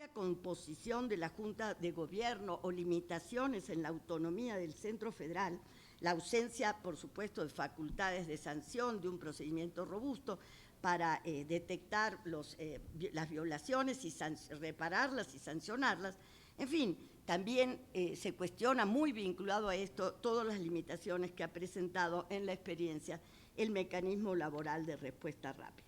propia composición de la Junta de Gobierno o limitaciones en la autonomía del Centro Federal, la ausencia, por supuesto, de facultades de sanción, de un procedimiento robusto para detectar las violaciones y repararlas y sancionarlas. En fin, también se cuestiona, muy vinculado a esto, todas las limitaciones que ha presentado en la experiencia el mecanismo laboral de respuesta rápida.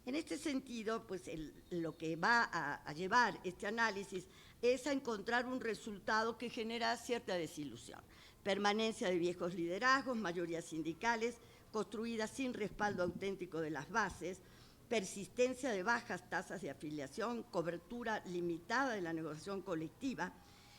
En este sentido, pues lo que va a llevar este análisis es a encontrar un resultado que genera cierta desilusión. Permanencia de viejos liderazgos, mayorías sindicales construidas sin respaldo auténtico de las bases, persistencia de bajas tasas de afiliación, cobertura limitada de la negociación colectiva.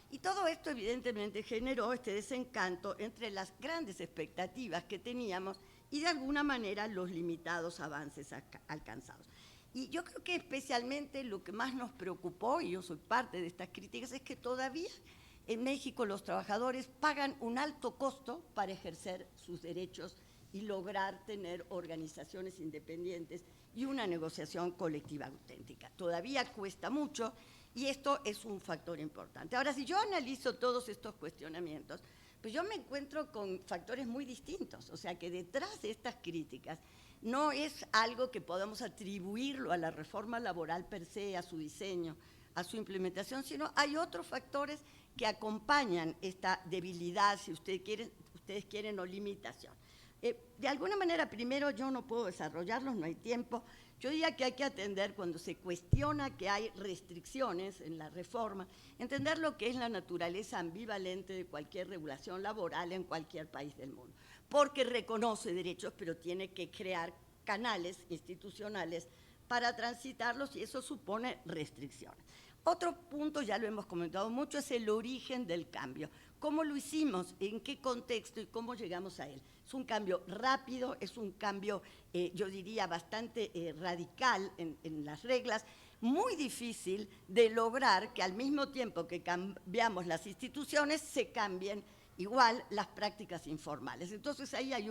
Y todo esto evidentemente generó este desencanto entre las grandes expectativas que teníamos y de alguna manera los limitados avances alcanzados. Y yo creo que especialmente lo que más nos preocupó, y yo soy parte de estas críticas, es que todavía en México los trabajadores pagan un alto costo para ejercer sus derechos y lograr tener organizaciones independientes y una negociación colectiva auténtica. Todavía cuesta mucho y esto es un factor importante. Ahora, si yo analizo todos estos cuestionamientos, pues yo me encuentro con factores muy distintos, o sea que detrás de estas críticas no es algo que podamos atribuirlo a la reforma laboral per se, a su diseño, a su implementación, sino hay otros factores que acompañan esta debilidad, si ustedes quieren, o limitación. De alguna manera, primero, yo no puedo desarrollarlos, no hay tiempo. Yo diría que hay que atender cuando se cuestiona que hay restricciones en la reforma, entender lo que es la naturaleza ambivalente de cualquier regulación laboral en cualquier país del mundo, porque reconoce derechos, pero tiene que crear canales institucionales para transitarlos y eso supone restricciones. Otro punto, ya lo hemos comentado mucho, es el origen del cambio. ¿Cómo lo hicimos? ¿En qué contexto y cómo llegamos a él? Es un cambio rápido, es un cambio, yo diría, bastante radical en las reglas, muy difícil de lograr que al mismo tiempo que cambiamos las instituciones, se cambien igual las prácticas informales. Entonces ahí hay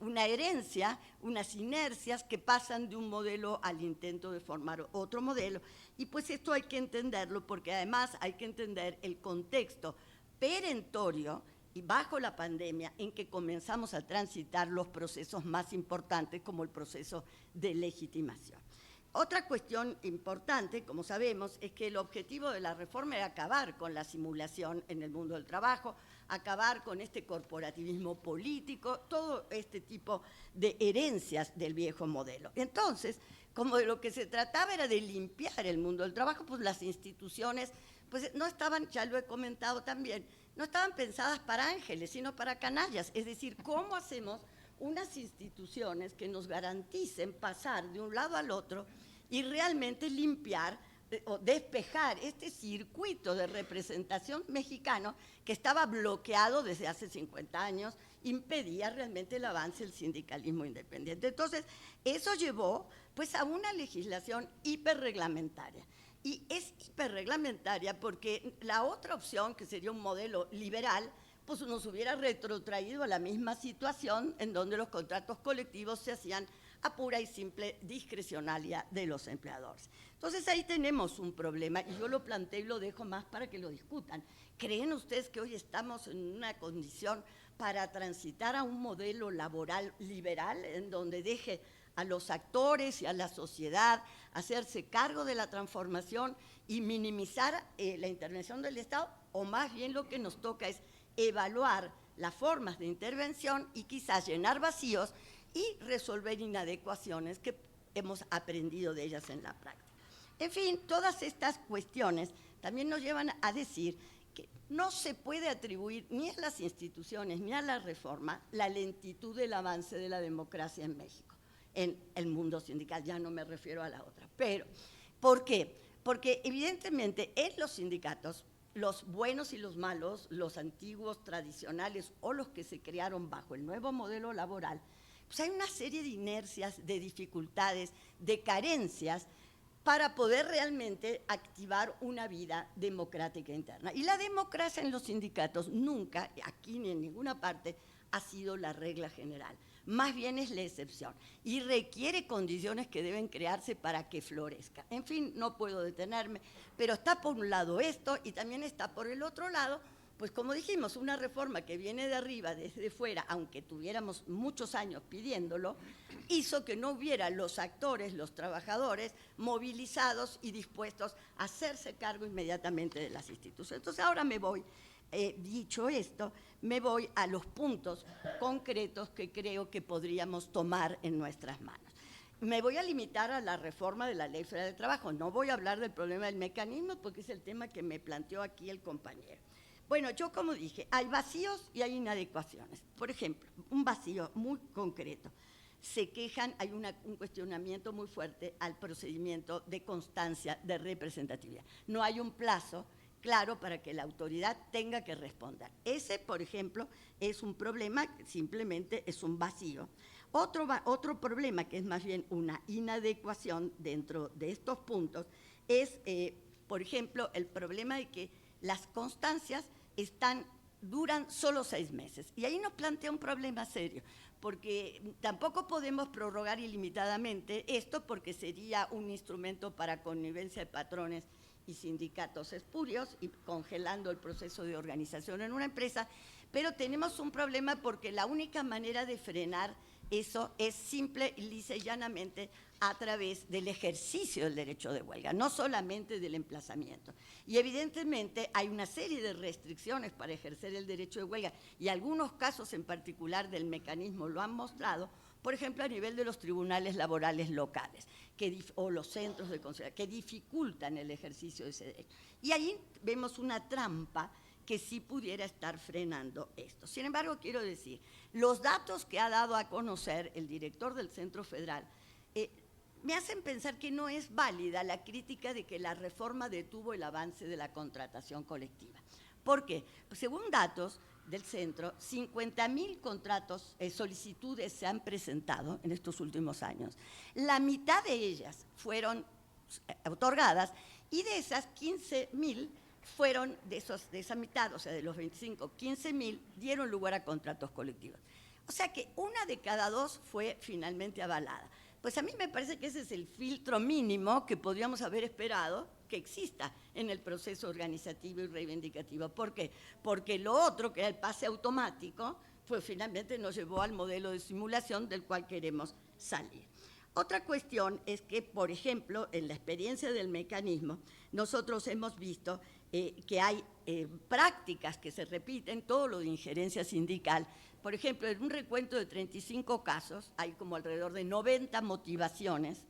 una herencia, unas inercias que pasan de un modelo al intento de formar otro modelo. Y pues esto hay que entenderlo porque además hay que entender el contexto perentorio y bajo la pandemia en que comenzamos a transitar los procesos más importantes como el proceso de legitimación. Otra cuestión importante, como sabemos, es que el objetivo de la reforma era acabar con la simulación en el mundo del trabajo, acabar con este corporativismo político, todo este tipo de herencias del viejo modelo. Entonces, como de lo que se trataba era de limpiar el mundo del trabajo, pues las instituciones pues no estaban, ya lo he comentado también, no estaban pensadas para ángeles, sino para canallas. Es decir, ¿cómo hacemos unas instituciones que nos garanticen pasar de un lado al otro y realmente limpiar o despejar este circuito de representación mexicano que estaba bloqueado desde hace 50 años, impedía realmente el avance del sindicalismo independiente? Entonces, eso llevó pues a una legislación hiperreglamentaria. Y es hiperreglamentaria porque la otra opción, que sería un modelo liberal, pues nos hubiera retrotraído a la misma situación en donde los contratos colectivos se hacían a pura y simple discrecionalidad de los empleadores. Entonces ahí tenemos un problema y yo lo planteo y lo dejo más para que lo discutan. ¿Creen ustedes que hoy estamos en una condición para transitar a un modelo laboral liberal en donde deje a los actores y a la sociedad hacerse cargo de la transformación y minimizar la intervención del Estado? O más bien lo que nos toca es evaluar las formas de intervención y quizás llenar vacíos y resolver inadecuaciones que hemos aprendido de ellas en la práctica. En fin, todas estas cuestiones también nos llevan a decir que no se puede atribuir ni a las instituciones ni a la reforma la lentitud del avance de la democracia en México, en el mundo sindical, ya no me refiero a la otra. Pero, ¿por qué? Porque evidentemente en los sindicatos, los buenos y los malos, los antiguos, tradicionales o los que se crearon bajo el nuevo modelo laboral, pues hay una serie de inercias, de dificultades, de carencias para poder realmente activar una vida democrática interna. Y la democracia en los sindicatos nunca, aquí ni en ninguna parte, ha sido la regla general. más bien es la excepción y requiere condiciones que deben crearse para que florezca. En fin, no puedo detenerme, pero está por un lado esto y también está por el otro lado, pues como dijimos, una reforma que viene de arriba, desde fuera, aunque tuviéramos muchos años pidiéndolo, hizo que no hubiera los actores, los trabajadores movilizados y dispuestos a hacerse cargo inmediatamente de las instituciones. Entonces ahora me voy, dicho esto, me voy a los puntos concretos que creo que podríamos tomar en nuestras manos. Me voy a limitar a la reforma de la Ley Federal del Trabajo, no voy a hablar del problema del mecanismo porque es el tema que me planteó aquí el compañero. Bueno, yo como dije, hay vacíos y hay inadecuaciones. Por ejemplo, un vacío muy concreto. Se quejan, hay un cuestionamiento muy fuerte al procedimiento de constancia de representatividad. No hay un plazo claro para que la autoridad tenga que responder. Ese, por ejemplo, es un problema, simplemente es un vacío. Otro problema, que es más bien una inadecuación dentro de estos puntos, es, por ejemplo, el problema de que las constancias duran solo 6 meses. Y ahí nos plantea un problema serio, porque tampoco podemos prorrogar ilimitadamente esto porque sería un instrumento para connivencia de patrones y sindicatos espurios y congelando el proceso de organización en una empresa, pero tenemos un problema porque la única manera de frenar eso es simple, lisa y llanamente a través del ejercicio del derecho de huelga, no solamente del emplazamiento. Y evidentemente hay una serie de restricciones para ejercer el derecho de huelga y algunos casos en particular del mecanismo lo han mostrado, por ejemplo, a nivel de los tribunales laborales locales o los centros de conciliación, que dificultan el ejercicio de ese derecho. Y ahí vemos una trampa que sí pudiera estar frenando esto. Sin embargo, quiero decir, los datos que ha dado a conocer el director del Centro Federal me hacen pensar que no es válida la crítica de que la reforma detuvo el avance de la contratación colectiva. ¿Por qué? Pues según datos del centro, 50,000 solicitudes se han presentado en estos últimos años. La mitad de ellas fueron otorgadas y de esas 15,000 fueron de esa mitad, o sea, de los 25, 15,000 dieron lugar a contratos colectivos. O sea que una de cada 2 fue finalmente avalada. Pues a mí me parece que ese es el filtro mínimo que podríamos haber esperado que exista en el proceso organizativo y reivindicativo. ¿Por qué? Porque lo otro, que era el pase automático, pues finalmente nos llevó al modelo de simulación del cual queremos salir. Otra cuestión es que, por ejemplo, en la experiencia del mecanismo, nosotros hemos visto que hay prácticas que se repiten, todo lo de injerencia sindical. Por ejemplo, en un recuento de 35 casos, hay como alrededor de 90 motivaciones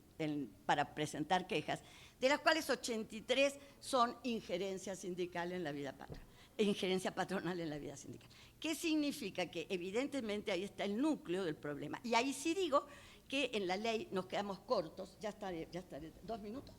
para presentar quejas, de las cuales 83 son injerencia sindical en la vida patronal, injerencia patronal en la vida sindical. ¿Qué significa? Que evidentemente ahí está el núcleo del problema. Y ahí sí digo que en la ley nos quedamos cortos, ya estaré, 2 minutos.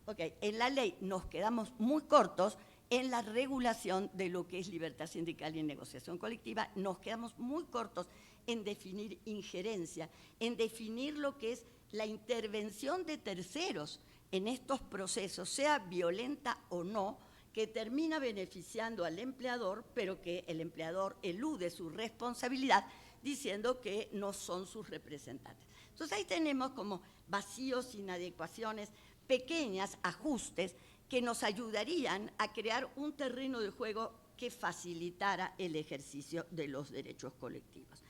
Ok, en la ley nos quedamos muy cortos en la regulación de lo que es libertad sindical y negociación colectiva, nos quedamos muy cortos en definir injerencia, en definir lo que es la intervención de terceros en estos procesos, sea violenta o no, que termina beneficiando al empleador, pero que el empleador elude su responsabilidad diciendo que no son sus representantes. Entonces ahí tenemos como vacíos, inadecuaciones, pequeños ajustes que nos ayudarían a crear un terreno de juego que facilitara el ejercicio de los derechos colectivos.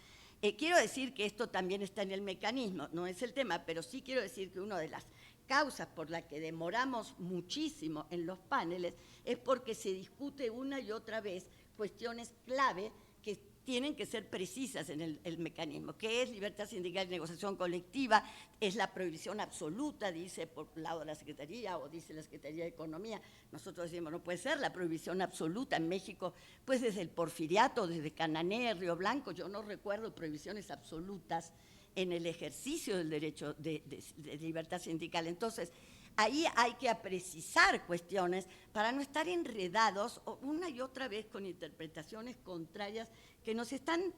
Quiero decir que esto también está en el mecanismo, no es el tema, pero sí quiero decir que una de las causas por la que demoramos muchísimo en los paneles es porque se discute una y otra vez cuestiones clave que tienen que ser precisas en el mecanismo, que es libertad sindical y negociación colectiva, es la prohibición absoluta, dice por el lado de la Secretaría o dice la Secretaría de Economía. Nosotros decimos, no puede ser la prohibición absoluta en México, pues desde el Porfiriato, desde Cananea, Río Blanco, yo no recuerdo prohibiciones absolutas en el ejercicio del derecho de libertad sindical. Entonces, ahí hay que precisar cuestiones para no estar enredados una y otra vez con interpretaciones contrarias que nos están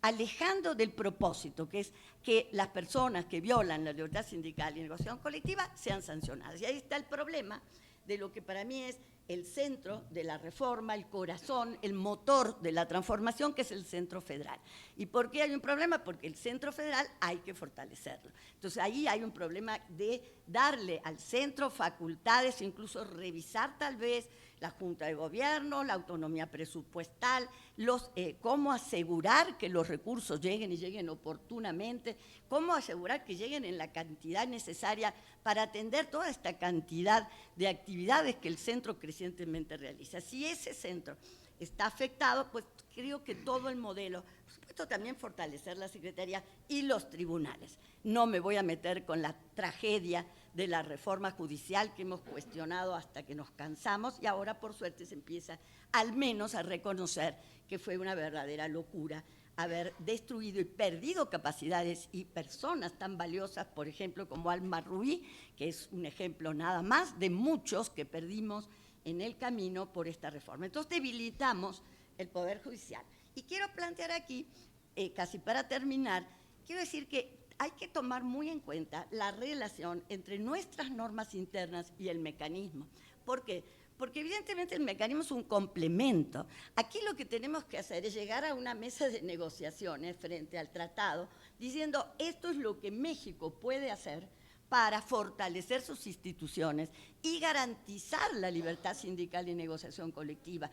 alejando del propósito, que es que las personas que violan la libertad sindical y negociación colectiva sean sancionadas. Y ahí está el problema de lo que para mí es el centro de la reforma, el corazón, el motor de la transformación, que es el Centro Federal. ¿Y por qué hay un problema? Porque el Centro Federal hay que fortalecerlo. Entonces ahí hay un problema de darle al centro facultades, incluso revisar tal vez la Junta de Gobierno, la autonomía presupuestal, cómo asegurar que los recursos lleguen y lleguen oportunamente, cómo asegurar que lleguen en la cantidad necesaria para atender toda esta cantidad de actividades que el centro crecientemente realiza. Si ese centro está afectado, pues creo que todo el modelo, por supuesto también fortalecer la Secretaría y los tribunales. No me voy a meter con la tragedia de la reforma judicial que hemos cuestionado hasta que nos cansamos y ahora por suerte se empieza al menos a reconocer que fue una verdadera locura haber destruido y perdido capacidades y personas tan valiosas, por ejemplo, como Alma Rubí, que es un ejemplo nada más de muchos que perdimos en el camino por esta reforma. Entonces debilitamos el Poder Judicial. Y quiero plantear aquí, casi para terminar, quiero decir que hay que tomar muy en cuenta la relación entre nuestras normas internas y el mecanismo. ¿Por qué? Porque evidentemente el mecanismo es un complemento. Aquí lo que tenemos que hacer es llegar a una mesa de negociaciones frente al tratado, diciendo esto es lo que México puede hacer para fortalecer sus instituciones y garantizar la libertad sindical y negociación colectiva,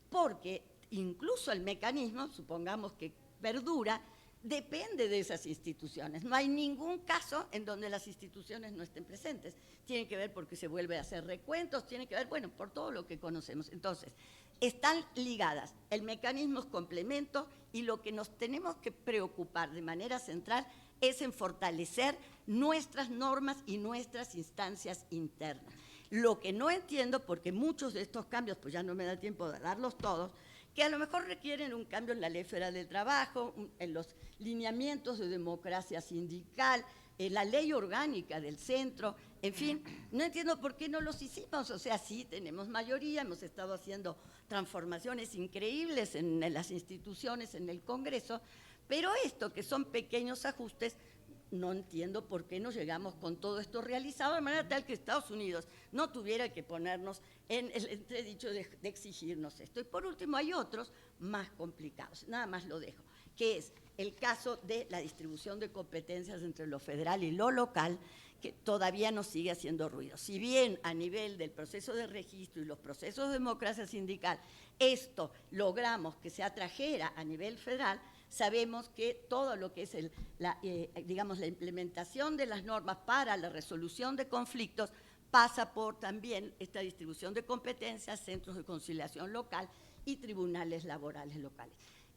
porque incluso el mecanismo, supongamos que perdura, depende de esas instituciones. No hay ningún caso en donde las instituciones no estén presentes. Tiene que ver porque se vuelve a hacer recuentos, tiene que ver, bueno, por todo lo que conocemos. Entonces, están ligadas. El mecanismo es complemento y lo que nos tenemos que preocupar de manera central es en fortalecer nuestras normas y nuestras instancias internas. Lo que no entiendo, porque muchos de estos cambios, pues ya no me da tiempo de darlos todos, que a lo mejor requieren un cambio en la Ley Federal del Trabajo, en los lineamientos de democracia sindical, en la ley orgánica del centro, en fin, no entiendo por qué no los hicimos. O sea, sí tenemos mayoría, hemos estado haciendo transformaciones increíbles en las instituciones, en el Congreso, pero esto que son pequeños ajustes, no entiendo por qué no llegamos con todo esto realizado de manera tal que Estados Unidos no tuviera que ponernos en el entredicho de exigirnos esto. Y por último hay otros más complicados, nada más lo dejo, que es el caso de la distribución de competencias entre lo federal y lo local, que todavía nos sigue haciendo ruido. Si bien a nivel del proceso de registro y los procesos de democracia sindical, esto logramos que se atrajera a nivel federal, sabemos que todo lo que es digamos, la implementación de las normas para la resolución de conflictos pasa por también esta distribución de competencias, centros de conciliación local y tribunales laborales locales.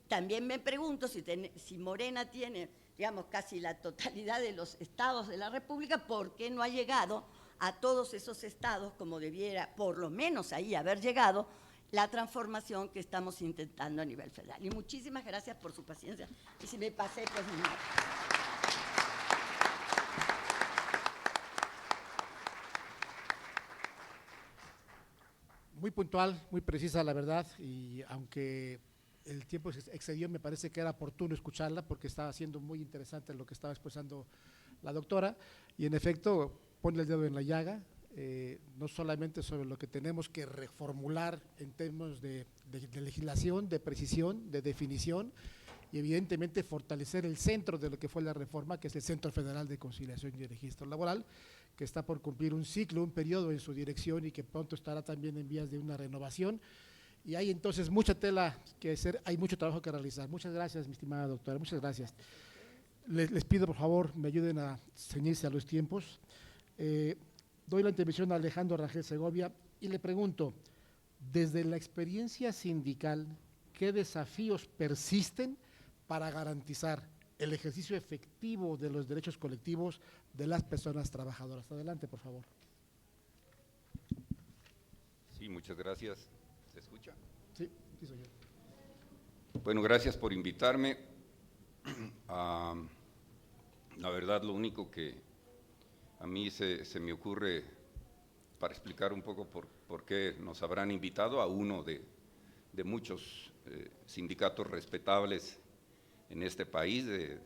También me pregunto si Morena tiene, digamos, casi la totalidad de los estados de la República, ¿por qué no ha llegado a todos esos estados como debiera, por lo menos ahí, haber llegado la transformación que estamos intentando a nivel federal? Y muchísimas gracias por su paciencia. Y si me pasé, pues no. Muy puntual, muy precisa, la verdad, y aunque el tiempo se excedió, me parece que era oportuno escucharla porque estaba siendo muy interesante lo que estaba expresando la doctora, y en efecto pone el dedo en la llaga, no solamente sobre lo que tenemos que reformular en términos de legislación, de precisión, de definición, y evidentemente fortalecer el centro de lo que fue la reforma, que es el Centro Federal de Conciliación y Registro Laboral, que está por cumplir un ciclo, un periodo en su dirección y que pronto estará también en vías de una renovación. Y hay entonces mucha tela que hacer, hay mucho trabajo que realizar. Muchas gracias, mi estimada doctora, muchas gracias. Les pido, por favor, me ayuden a ceñirse a los tiempos. Doy la intervención a Alejandro Rangel Segovia y le pregunto, desde la experiencia sindical, ¿qué desafíos persisten para garantizar el ejercicio efectivo de los derechos colectivos de las personas trabajadoras? Adelante, por favor. Sí, muchas gracias. ¿Se escucha? Sí, sí soy yo. Bueno, gracias por invitarme. La verdad, lo único que a mí se me ocurre para explicar un poco por qué nos habrán invitado a uno de muchos sindicatos respetables en este país, de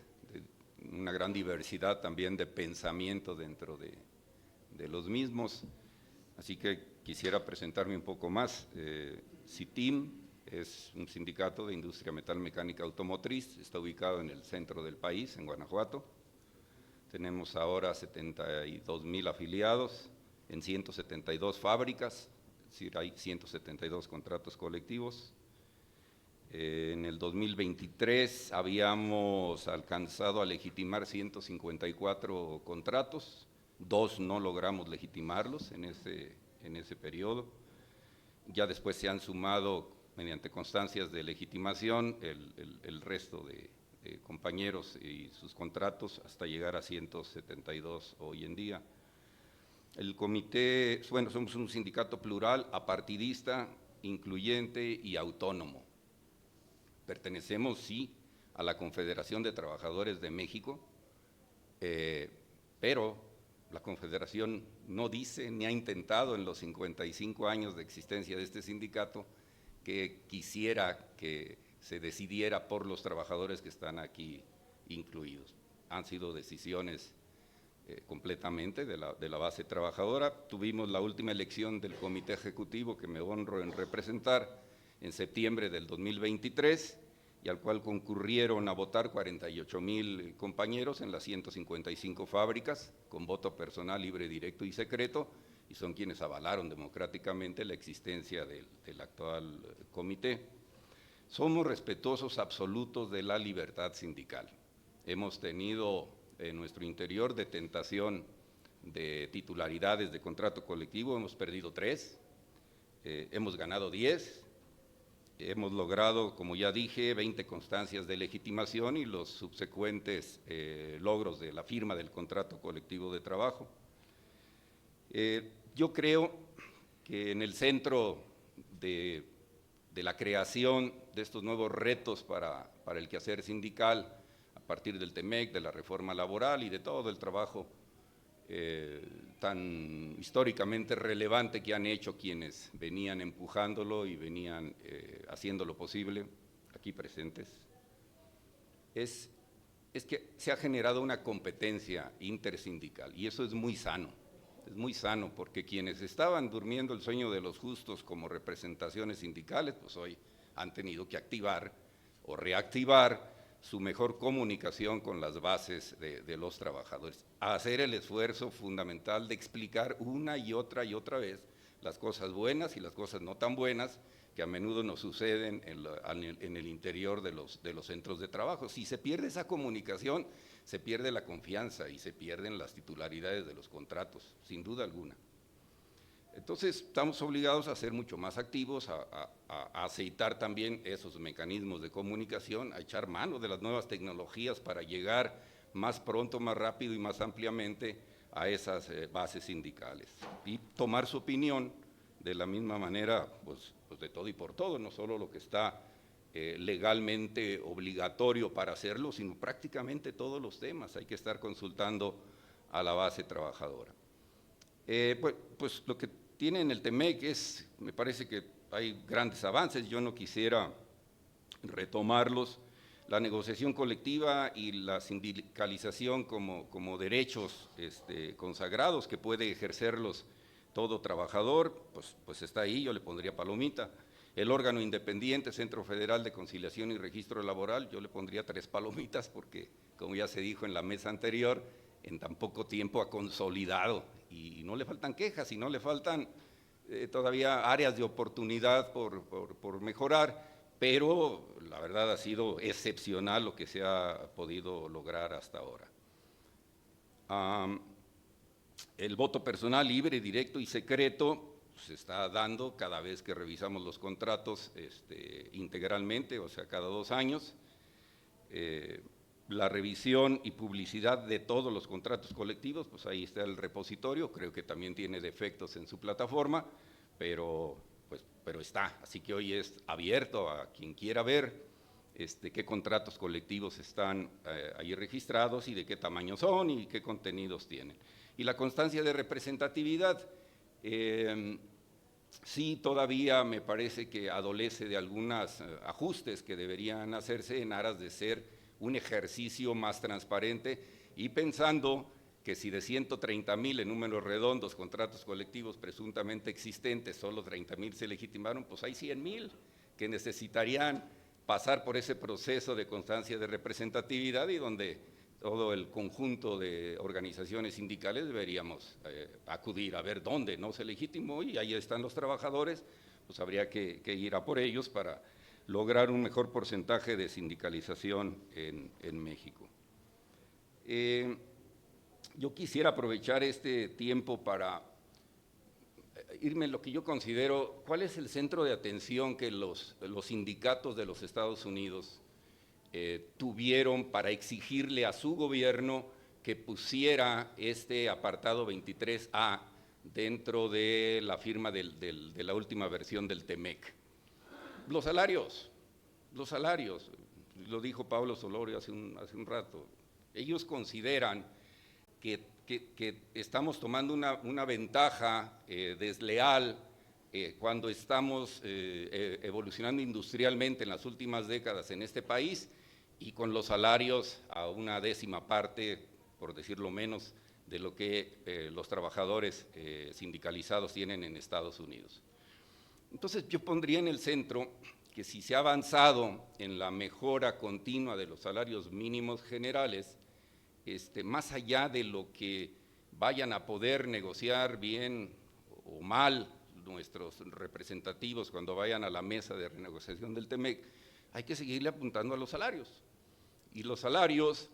una gran diversidad también de pensamiento dentro de los mismos. Así que quisiera presentarme un poco más. CITIM es un sindicato de industria metalmecánica automotriz, está ubicado en el centro del país, en Guanajuato. Tenemos ahora 72,000 afiliados en 172 fábricas, es decir, hay 172 contratos colectivos. En el 2023 habíamos alcanzado a legitimar 154 contratos, 2 no logramos legitimarlos en ese periodo. Ya después se han sumado, mediante constancias de legitimación, el resto de compañeros y sus contratos hasta llegar a 172 hoy en día. El comité, bueno, somos un sindicato plural, apartidista, incluyente y autónomo. Pertenecemos, sí, a la Confederación de Trabajadores de México, pero la Confederación no dice ni ha intentado en los 55 años de existencia de este sindicato que quisiera que se decidiera por los trabajadores que están aquí incluidos. Han sido decisiones completamente de la base trabajadora. Tuvimos la última elección del comité ejecutivo que me honro en representar en septiembre del 2023 y al cual concurrieron a votar 48,000 compañeros en las 155 fábricas con voto personal, libre, directo y secreto, y son quienes avalaron democráticamente la existencia del actual comité. Somos respetuosos absolutos de la libertad sindical. Hemos tenido en nuestro interior de tentación de titularidades de contrato colectivo, hemos perdido 3, hemos ganado 10, hemos logrado, como ya dije, 20 constancias de legitimación y los subsecuentes logros de la firma del contrato colectivo de trabajo. Yo creo que en el centro de la creación de estos nuevos retos para el quehacer sindical, a partir del TEMEC, de la reforma laboral y de todo el trabajo tan históricamente relevante que han hecho quienes venían empujándolo y venían haciéndolo posible, aquí presentes, es que se ha generado una competencia intersindical y eso es muy sano porque quienes estaban durmiendo el sueño de los justos como representaciones sindicales, pues hoy han tenido que activar o reactivar su mejor comunicación con las bases de los trabajadores, a hacer el esfuerzo fundamental de explicar una y otra vez las cosas buenas y las cosas no tan buenas que a menudo nos suceden en el interior de los centros de trabajo. Si se pierde esa comunicación, se pierde la confianza y se pierden las titularidades de los contratos, sin duda alguna. Entonces, estamos obligados a ser mucho más activos, a aceitar también esos mecanismos de comunicación, a echar mano de las nuevas tecnologías para llegar más pronto, más rápido y más ampliamente a esas bases sindicales. Y tomar su opinión de la misma manera, pues de todo y por todo, no solo lo que está legalmente obligatorio para hacerlo, sino prácticamente todos los temas. Hay que estar consultando a la base trabajadora. Pues lo que tiene en el TEMEC me parece que hay grandes avances, yo no quisiera retomarlos. La negociación colectiva y la sindicalización como derechos consagrados que puede ejercerlos todo trabajador, pues está ahí, yo le pondría palomita. El órgano independiente, Centro Federal de Conciliación y Registro Laboral, yo le pondría 3 palomitas porque, como ya se dijo en la mesa anterior, en tan poco tiempo ha consolidado y no le faltan quejas y no le faltan todavía áreas de oportunidad por mejorar, pero la verdad ha sido excepcional lo que se ha podido lograr hasta ahora. El voto personal libre, directo y secreto se está dando cada vez que revisamos los contratos integralmente, o sea, cada 2 años. La revisión y publicidad de todos los contratos colectivos, pues ahí está el repositorio, creo que también tiene defectos en su plataforma, pero está, así que hoy es abierto a quien quiera ver qué contratos colectivos están ahí registrados y de qué tamaño son y qué contenidos tienen. Y la constancia de representatividad, sí todavía me parece que adolece de algunos ajustes que deberían hacerse en aras de ser un ejercicio más transparente y pensando que si de 130,000 en números redondos, contratos colectivos presuntamente existentes, solo 30,000 se legitimaron, pues hay 100,000 que necesitarían pasar por ese proceso de constancia de representatividad y donde todo el conjunto de organizaciones sindicales deberíamos acudir a ver dónde no se legitimó, y ahí están los trabajadores, pues habría que ir a por ellos para lograr un mejor porcentaje de sindicalización en México. Yo quisiera aprovechar este tiempo para irme en lo que yo considero, ¿cuál es el centro de atención que los sindicatos de los Estados Unidos tuvieron para exigirle a su gobierno que pusiera este apartado 23A dentro de la firma de la última versión del TEMEC? Los salarios, lo dijo Pablo Solorio hace un rato. Ellos consideran que estamos tomando una ventaja desleal cuando estamos evolucionando industrialmente en las últimas décadas en este país, y con los salarios a una décima parte, por decirlo menos, de lo que los trabajadores sindicalizados tienen en Estados Unidos. Entonces yo pondría en el centro que si se ha avanzado en la mejora continua de los salarios mínimos generales, más allá de lo que vayan a poder negociar bien o mal nuestros representativos cuando vayan a la mesa de renegociación del TEMEC, hay que seguirle apuntando a los salarios. Y los salarios,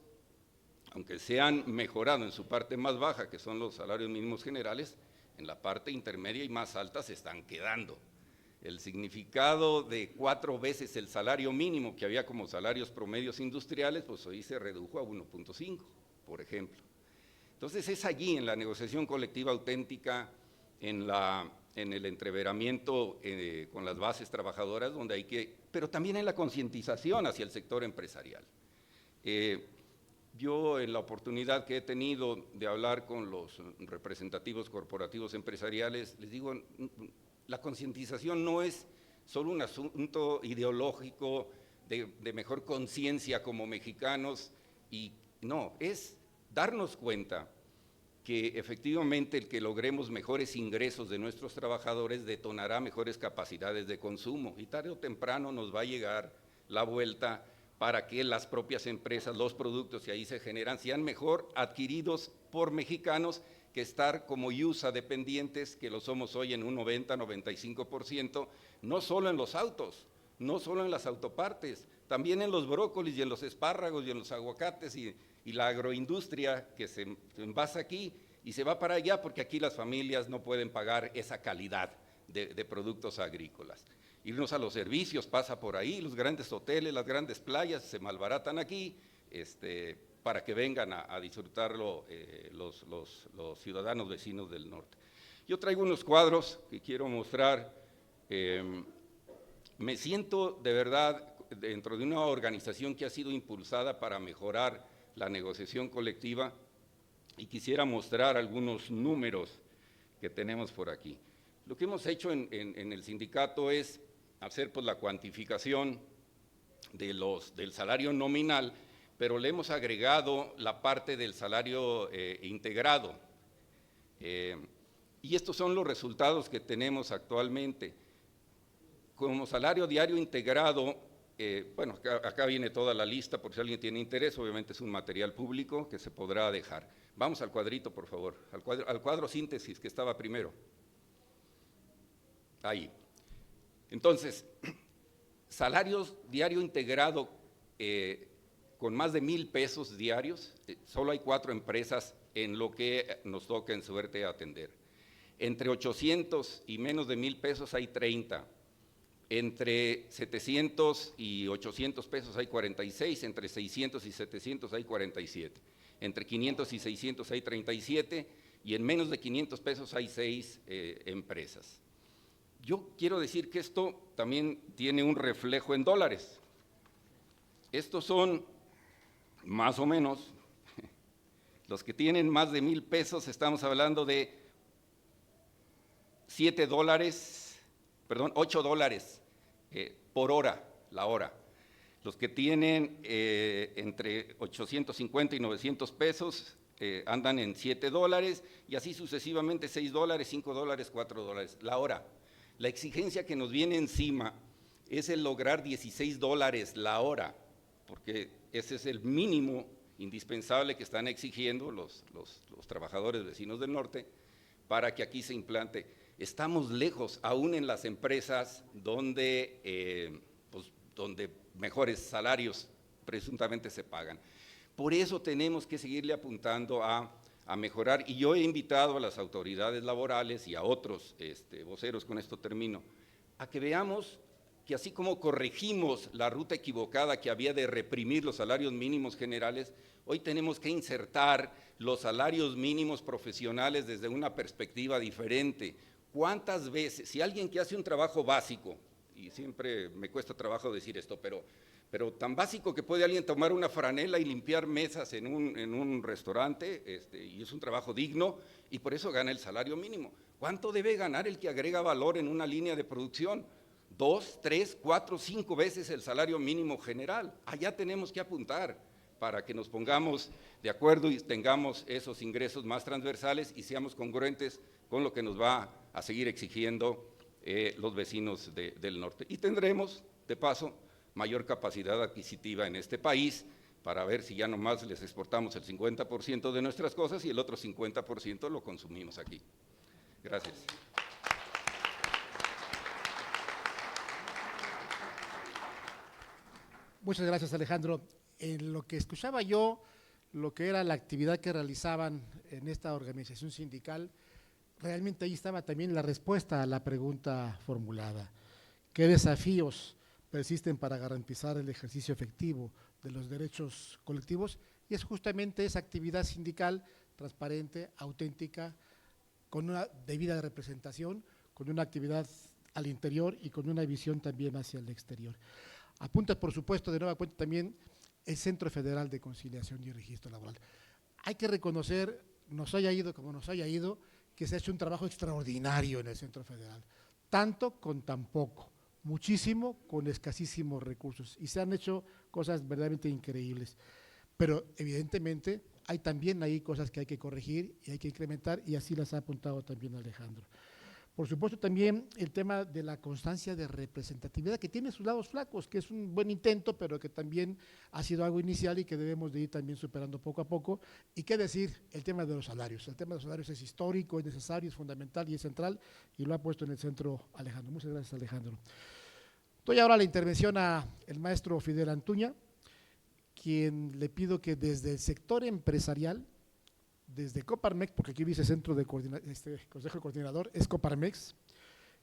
aunque se han mejorado en su parte más baja, que son los salarios mínimos generales, en la parte intermedia y más alta se están quedando. El significado de 4 veces el salario mínimo que había como salarios promedios industriales, pues hoy se redujo a 1.5, por ejemplo. Entonces es allí, en la negociación colectiva auténtica, en el entreveramiento con las bases trabajadoras, donde hay que, pero también en la concientización hacia el sector empresarial. Yo, en la oportunidad que he tenido de hablar con los representativos corporativos empresariales, les digo, la concientización no es solo un asunto ideológico de mejor conciencia como mexicanos, y no, es darnos cuenta que efectivamente el que logremos mejores ingresos de nuestros trabajadores detonará mejores capacidades de consumo, y tarde o temprano nos va a llegar la vuelta para que las propias empresas, los productos que ahí se generan, sean mejor adquiridos por mexicanos que estar como IUSA dependientes, que lo somos hoy en un 90-95%, no solo en los autos, no solo en las autopartes, también en los brócolis y en los espárragos y en los aguacates y la agroindustria que se envasa aquí y se va para allá, porque aquí las familias no pueden pagar esa calidad de productos agrícolas. Irnos a los servicios pasa por ahí, los grandes hoteles, las grandes playas se malbaratan aquí, para que vengan a disfrutarlo los ciudadanos vecinos del norte. Yo traigo unos cuadros que quiero mostrar. Me siento de verdad dentro de una organización que ha sido impulsada para mejorar la negociación colectiva, y quisiera mostrar algunos números que tenemos por aquí. Lo que hemos hecho en el sindicato es hacer pues la cuantificación del salario nominal, pero le hemos agregado la parte del salario integrado. Y estos son los resultados que tenemos actualmente. Como salario diario integrado, bueno, acá viene toda la lista, por si alguien tiene interés, obviamente es un material público que se podrá dejar. Vamos al cuadrito, por favor, al cuadro síntesis que estaba primero. Ahí. Entonces, salarios diario integrado con más de 1,000 pesos diarios, solo hay 4 empresas en lo que nos toca en suerte atender. Entre 800 y menos de 1,000 pesos hay 30. Entre 700 y 800 pesos hay 46, entre 600 y 700 hay 47, entre 500 y 600 hay 37, y en menos de 500 pesos hay 6 empresas. Yo quiero decir que esto también tiene un reflejo en dólares. Estos son más o menos, los que tienen más de 1,000 pesos, estamos hablando de $8 por hora, la hora. Los que tienen entre 850 y 900 pesos, andan en $7 y así sucesivamente $6, $5, $4 la hora. La exigencia que nos viene encima es el lograr $16 la hora, porque ese es el mínimo indispensable que están exigiendo los trabajadores vecinos del norte para que aquí se implante. Estamos lejos, aún en las empresas donde mejores salarios presuntamente se pagan. Por eso tenemos que seguirle apuntando a mejorar, y yo he invitado a las autoridades laborales y a otros voceros, con esto termino, a que veamos que así como corregimos la ruta equivocada que había de reprimir los salarios mínimos generales, hoy tenemos que insertar los salarios mínimos profesionales desde una perspectiva diferente. ¿Cuántas veces, si alguien que hace un trabajo básico, y siempre me cuesta trabajo decir esto, pero tan básico que puede alguien tomar una franela y limpiar mesas en un restaurante, y es un trabajo digno, y por eso gana el salario mínimo. ¿Cuánto debe ganar el que agrega valor en una línea de producción? 2, 3, 4, 5 veces el salario mínimo general. Allá tenemos que apuntar para que nos pongamos de acuerdo y tengamos esos ingresos más transversales y seamos congruentes con lo que nos va a seguir exigiendo los vecinos del norte. Y tendremos, de paso, mayor capacidad adquisitiva en este país para ver si ya nomás les exportamos el 50% de nuestras cosas y el otro 50% lo consumimos aquí. Gracias. Muchas gracias, Alejandro. En lo que escuchaba yo, lo que era la actividad que realizaban en esta organización sindical, realmente ahí estaba también la respuesta a la pregunta formulada. ¿Qué desafíos persisten para garantizar el ejercicio efectivo de los derechos colectivos? Y es justamente esa actividad sindical transparente, auténtica, con una debida representación, con una actividad al interior y con una visión también hacia el exterior. Apunta, por supuesto, de nueva cuenta también el Centro Federal de Conciliación y Registro Laboral. Hay que reconocer, nos haya ido como nos haya ido, que se ha hecho un trabajo extraordinario en el Centro Federal, tanto con tan poco, muchísimo con escasísimos recursos, y se han hecho cosas verdaderamente increíbles. Pero evidentemente hay también ahí cosas que hay que corregir y hay que incrementar, y así las ha apuntado también Alejandro. Por supuesto también el tema de la constancia de representatividad, que tiene sus lados flacos, que es un buen intento, pero que también ha sido algo inicial y que debemos de ir también superando poco a poco. Y qué decir, el tema de los salarios. El tema de los salarios es histórico, es necesario, es fundamental y es central, y lo ha puesto en el centro Alejandro. Muchas gracias, Alejandro. Doy ahora la intervención al maestro Fidel Antuña, quien le pido que desde el sector empresarial, desde Coparmex, porque aquí dice Centro de Consejo Coordinador, es Coparmex,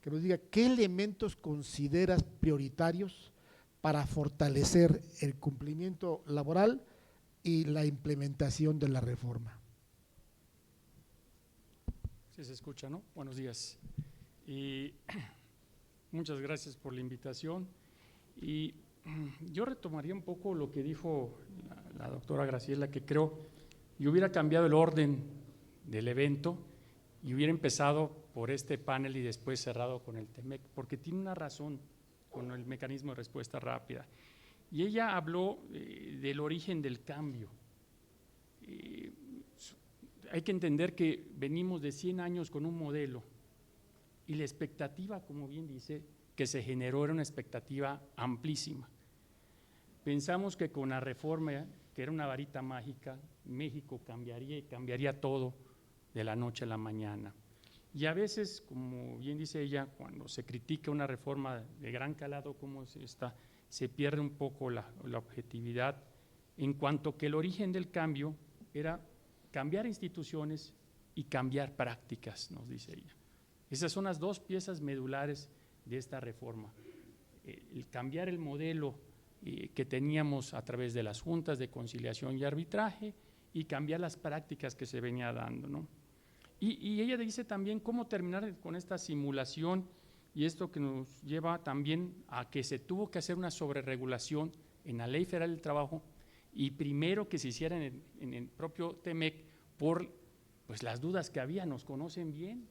que nos diga qué elementos consideras prioritarios para fortalecer el cumplimiento laboral y la implementación de la reforma. Sí se escucha, ¿no? Buenos días. Y muchas gracias por la invitación. Y yo retomaría un poco lo que dijo la doctora Graciela, que creo yo hubiera cambiado el orden del evento y hubiera empezado por este panel y después cerrado con el TEMEC, porque tiene una razón con el mecanismo de respuesta rápida. Y ella habló del origen del cambio. Hay que entender que venimos de 100 años con un modelo y la expectativa, como bien dice, que se generó era una expectativa amplísima. Pensamos que con la reforma, que era una varita mágica, México cambiaría y cambiaría todo de la noche a la mañana. Y a veces, como bien dice ella, cuando se critica una reforma de gran calado como es esta, se pierde un poco la objetividad, en cuanto que el origen del cambio era cambiar instituciones y cambiar prácticas, nos dice ella. Esas son las dos piezas medulares de esta reforma. El cambiar el modelo que teníamos a través de las juntas de conciliación y arbitraje y cambiar las prácticas que se venía dando, ¿no? Y ella dice también cómo terminar con esta simulación y esto que nos lleva también a que se tuvo que hacer una sobreregulación en la Ley Federal del Trabajo y primero que se hiciera en el propio TEMEC por pues, las dudas que había, nos conocen bien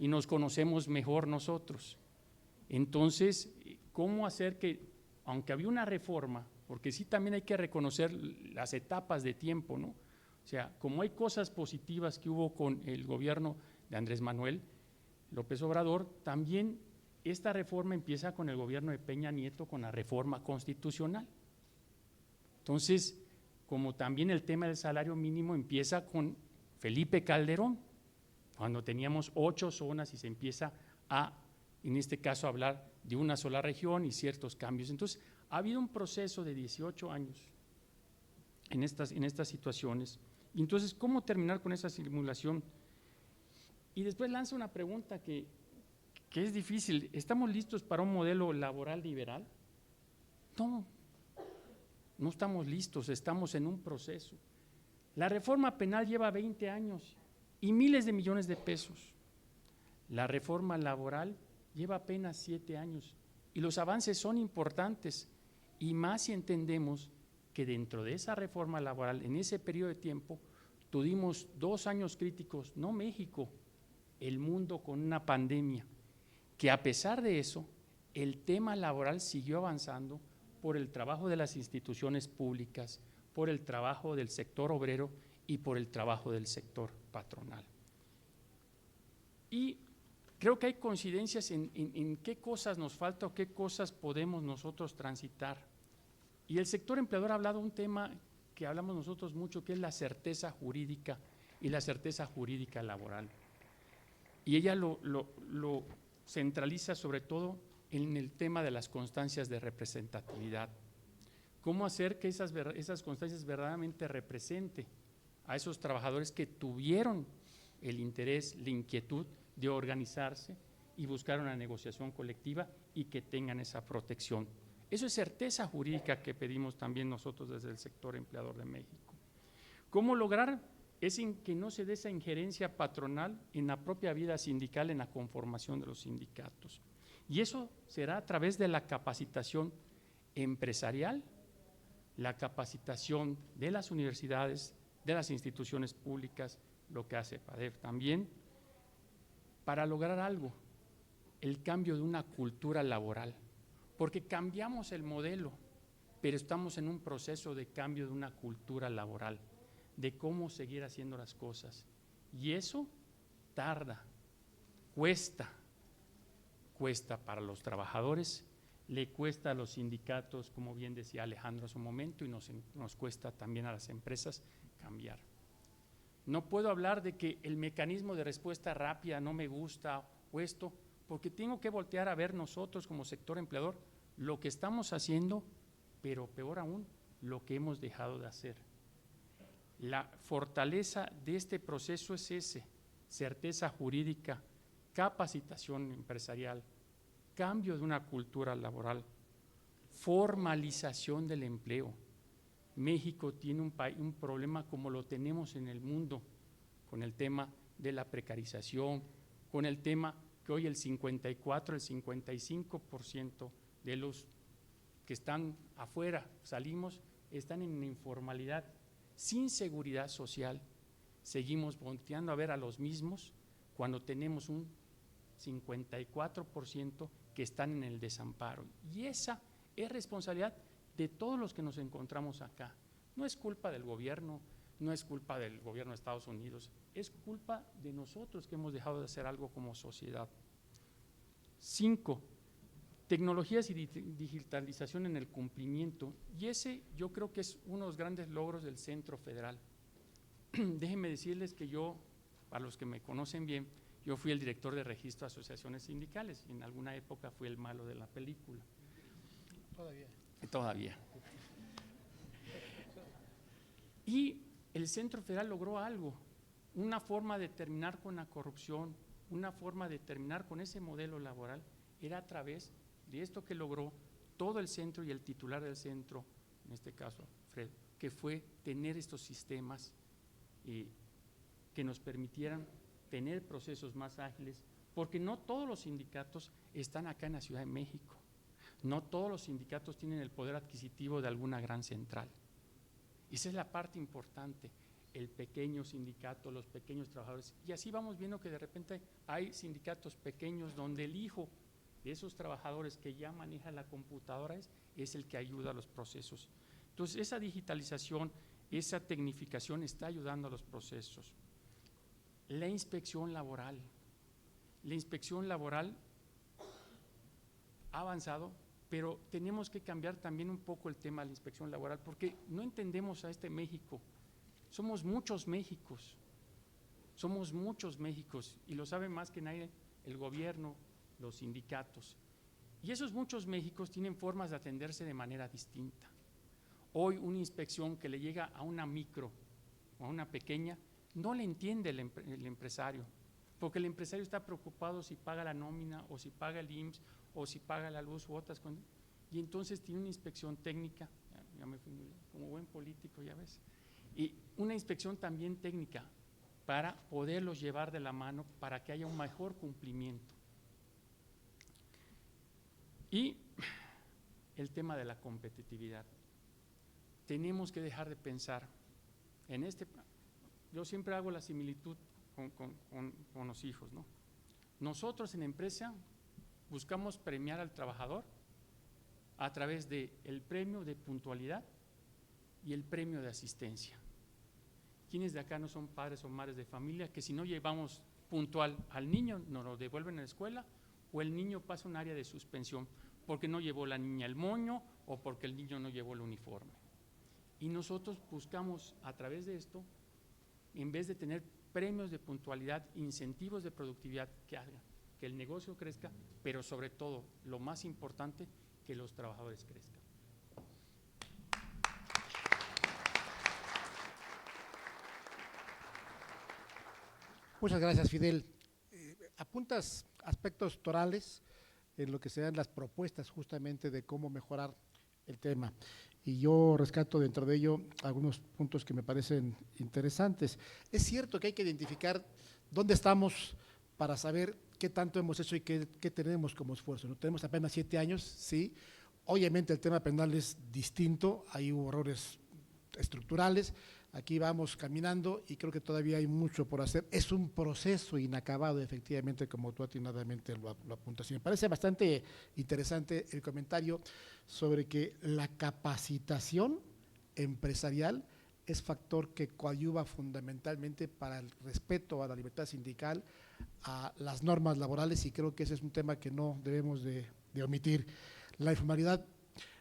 y nos conocemos mejor nosotros. Entonces, ¿cómo hacer que, aunque había una reforma, porque sí también hay que reconocer las etapas de tiempo, ¿no? O sea, como hay cosas positivas que hubo con el gobierno de Andrés Manuel López Obrador, también esta reforma empieza con el gobierno de Peña Nieto, con la reforma constitucional. Entonces, como también el tema del salario mínimo empieza con Felipe Calderón, cuando teníamos 8 zonas y se empieza a, en este caso, a hablar de una sola región y ciertos cambios. Entonces, ha habido un proceso de 18 años en estas situaciones. Y entonces, ¿cómo terminar con esa simulación? Y después lanza una pregunta que es difícil. ¿Estamos listos para un modelo laboral liberal? No, no estamos listos, estamos en un proceso. La reforma penal lleva 20 años y miles de millones de pesos. La reforma laboral lleva apenas 7 años y los avances son importantes, y más si entendemos que dentro de esa reforma laboral, en ese periodo de tiempo, tuvimos 2 años críticos, no México, el mundo con una pandemia, que a pesar de eso, el tema laboral siguió avanzando por el trabajo de las instituciones públicas, por el trabajo del sector obrero y por el trabajo del sector patronal. Y creo que hay coincidencias en qué cosas nos falta o qué cosas podemos nosotros transitar. Y el sector empleador ha hablado de un tema que hablamos nosotros mucho, que es la certeza jurídica y la certeza jurídica laboral. Y ella lo centraliza sobre todo en el tema de las constancias de representatividad. ¿Cómo hacer que esas constancias verdaderamente representen a esos trabajadores que tuvieron el interés, la inquietud de organizarse y buscar una negociación colectiva y que tengan esa protección? Eso es certeza jurídica que pedimos también nosotros desde el sector empleador de México. ¿Cómo lograr? Es en que no se dé esa injerencia patronal en la propia vida sindical, en la conformación de los sindicatos. Y eso será a través de la capacitación empresarial, la capacitación de las universidades, de las instituciones públicas, lo que hace PADEF también, para lograr algo, el cambio de una cultura laboral. Porque cambiamos el modelo, pero estamos en un proceso de cambio de una cultura laboral, de cómo seguir haciendo las cosas. Y eso tarda, cuesta para los trabajadores, le cuesta a los sindicatos, como bien decía Alejandro hace un momento, y nos cuesta también a las empresas cambiar. No puedo hablar de que el mecanismo de respuesta rápida no me gusta o esto, porque tengo que voltear a ver nosotros como sector empleador lo que estamos haciendo, pero peor aún, lo que hemos dejado de hacer. La fortaleza de este proceso es ese: certeza jurídica, capacitación empresarial, cambio de una cultura laboral, formalización del empleo. México tiene un problema como lo tenemos en el mundo, con el tema de la precarización, con el tema que hoy el 54, el 55% de los que están afuera, están en informalidad, sin seguridad social. Seguimos volteando a ver a los mismos cuando tenemos un 54% que están en el desamparo. Y esa es responsabilidad de todos los que nos encontramos acá. No es culpa del gobierno, no es culpa del gobierno de Estados Unidos, es culpa de nosotros que hemos dejado de hacer algo como sociedad. 5, tecnologías y digitalización en el cumplimiento. Y ese yo creo que es uno de los grandes logros del Centro Federal. Déjenme decirles que yo, para los que me conocen bien, yo fui el director de registro de asociaciones sindicales y en alguna época fui el malo de la película. Todavía. Y el Centro Federal logró algo, una forma de terminar con la corrupción, una forma de terminar con ese modelo laboral, era a través de esto que logró todo el centro y el titular del centro, en este caso Fred, que fue tener estos sistemas que nos permitieran tener procesos más ágiles, porque no todos los sindicatos están acá en la Ciudad de México, no todos los sindicatos tienen el poder adquisitivo de alguna gran central. Esa es la parte importante, el pequeño sindicato, los pequeños trabajadores, y así vamos viendo que de repente hay sindicatos pequeños donde el hijo de esos trabajadores que ya maneja la computadora es el que ayuda a los procesos. Entonces, esa digitalización, esa tecnificación está ayudando a los procesos. La inspección laboral ha avanzado, pero tenemos que cambiar también un poco el tema de la inspección laboral, porque no entendemos a este México. Somos muchos Méxicos, y lo sabe más que nadie el gobierno, los sindicatos. Y esos muchos Méxicos tienen formas de atenderse de manera distinta. Hoy una inspección que le llega a una micro o a una pequeña, no le entiende el empresario, porque el empresario está preocupado si paga la nómina o si paga el IMSS o si paga la luz u otras cosas, y entonces tiene una inspección técnica, ya me fui como buen político, ya ves, y una inspección también técnica para poderlos llevar de la mano para que haya un mejor cumplimiento. Y el tema de la competitividad. Tenemos que dejar de pensar en yo siempre hago la similitud con los hijos, ¿no? Nosotros en la empresa buscamos premiar al trabajador a través del premio de puntualidad y el premio de asistencia. ¿Quiénes de acá no son padres o madres de familia que si no llevamos puntual al niño nos lo devuelven a la escuela, o el niño pasa un área de suspensión porque no llevó la niña el moño o porque el niño no llevó el uniforme? Y nosotros buscamos a través de esto, en vez de tener premios de puntualidad, incentivos de productividad que hagan que el negocio crezca, pero sobre todo, lo más importante, que los trabajadores crezcan. Muchas gracias, Fidel. Apuntas aspectos torales en lo que sean las propuestas justamente de cómo mejorar el tema. Y yo rescato dentro de ello algunos puntos que me parecen interesantes. Es cierto que hay que identificar dónde estamos para saber qué tanto hemos hecho y qué tenemos como esfuerzo. ¿No? Tenemos apenas 7 años, sí. Obviamente el tema penal es distinto, hay errores estructurales. Aquí vamos caminando y creo que todavía hay mucho por hacer. Es un proceso inacabado, efectivamente, como tú atinadamente lo apuntas. Y me parece bastante interesante el comentario sobre que la capacitación empresarial es factor que coadyuva fundamentalmente para el respeto a la libertad sindical, a las normas laborales, y creo que ese es un tema que no debemos de omitir. La informalidad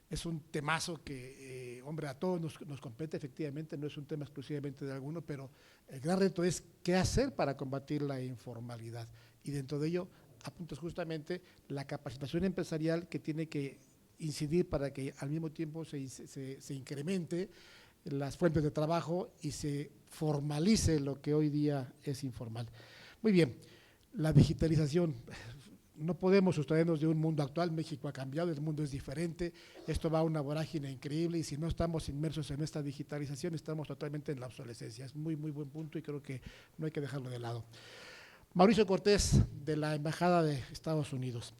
es un temazo que, hombre, a todos nos compete, efectivamente, no es un tema exclusivamente de alguno, pero el gran reto es qué hacer para combatir la informalidad. Y dentro de ello apuntas justamente la capacitación empresarial que tiene que incidir para que al mismo tiempo se incremente las fuentes de trabajo y se formalice lo que hoy día es informal. Muy bien, la digitalización. No podemos sustraernos de un mundo actual. México ha cambiado, el mundo es diferente, esto va a una vorágine increíble y si no estamos inmersos en esta digitalización estamos totalmente en la obsolescencia. Es muy buen punto y creo que no hay que dejarlo de lado. Mauricio Cortés, de la Embajada de Estados Unidos.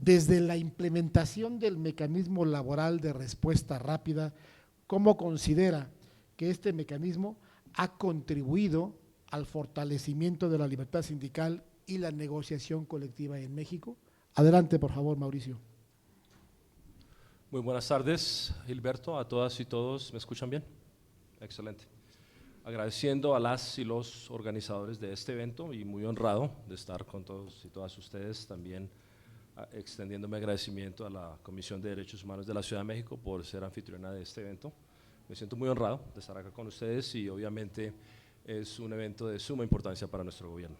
Desde la implementación del mecanismo laboral de respuesta rápida, ¿cómo considera que este mecanismo ha contribuido al fortalecimiento de la libertad sindical y la negociación colectiva en México? Adelante, por favor, Mauricio. Muy buenas tardes, Gilberto, a todas y todos. ¿Me escuchan bien? Excelente. Agradeciendo a las y los organizadores de este evento y muy honrado de estar con todos y todas ustedes, también extendiéndome agradecimiento a la Comisión de Derechos Humanos de la Ciudad de México por ser anfitriona de este evento. Me siento muy honrado de estar acá con ustedes y obviamente es un evento de suma importancia para nuestro gobierno.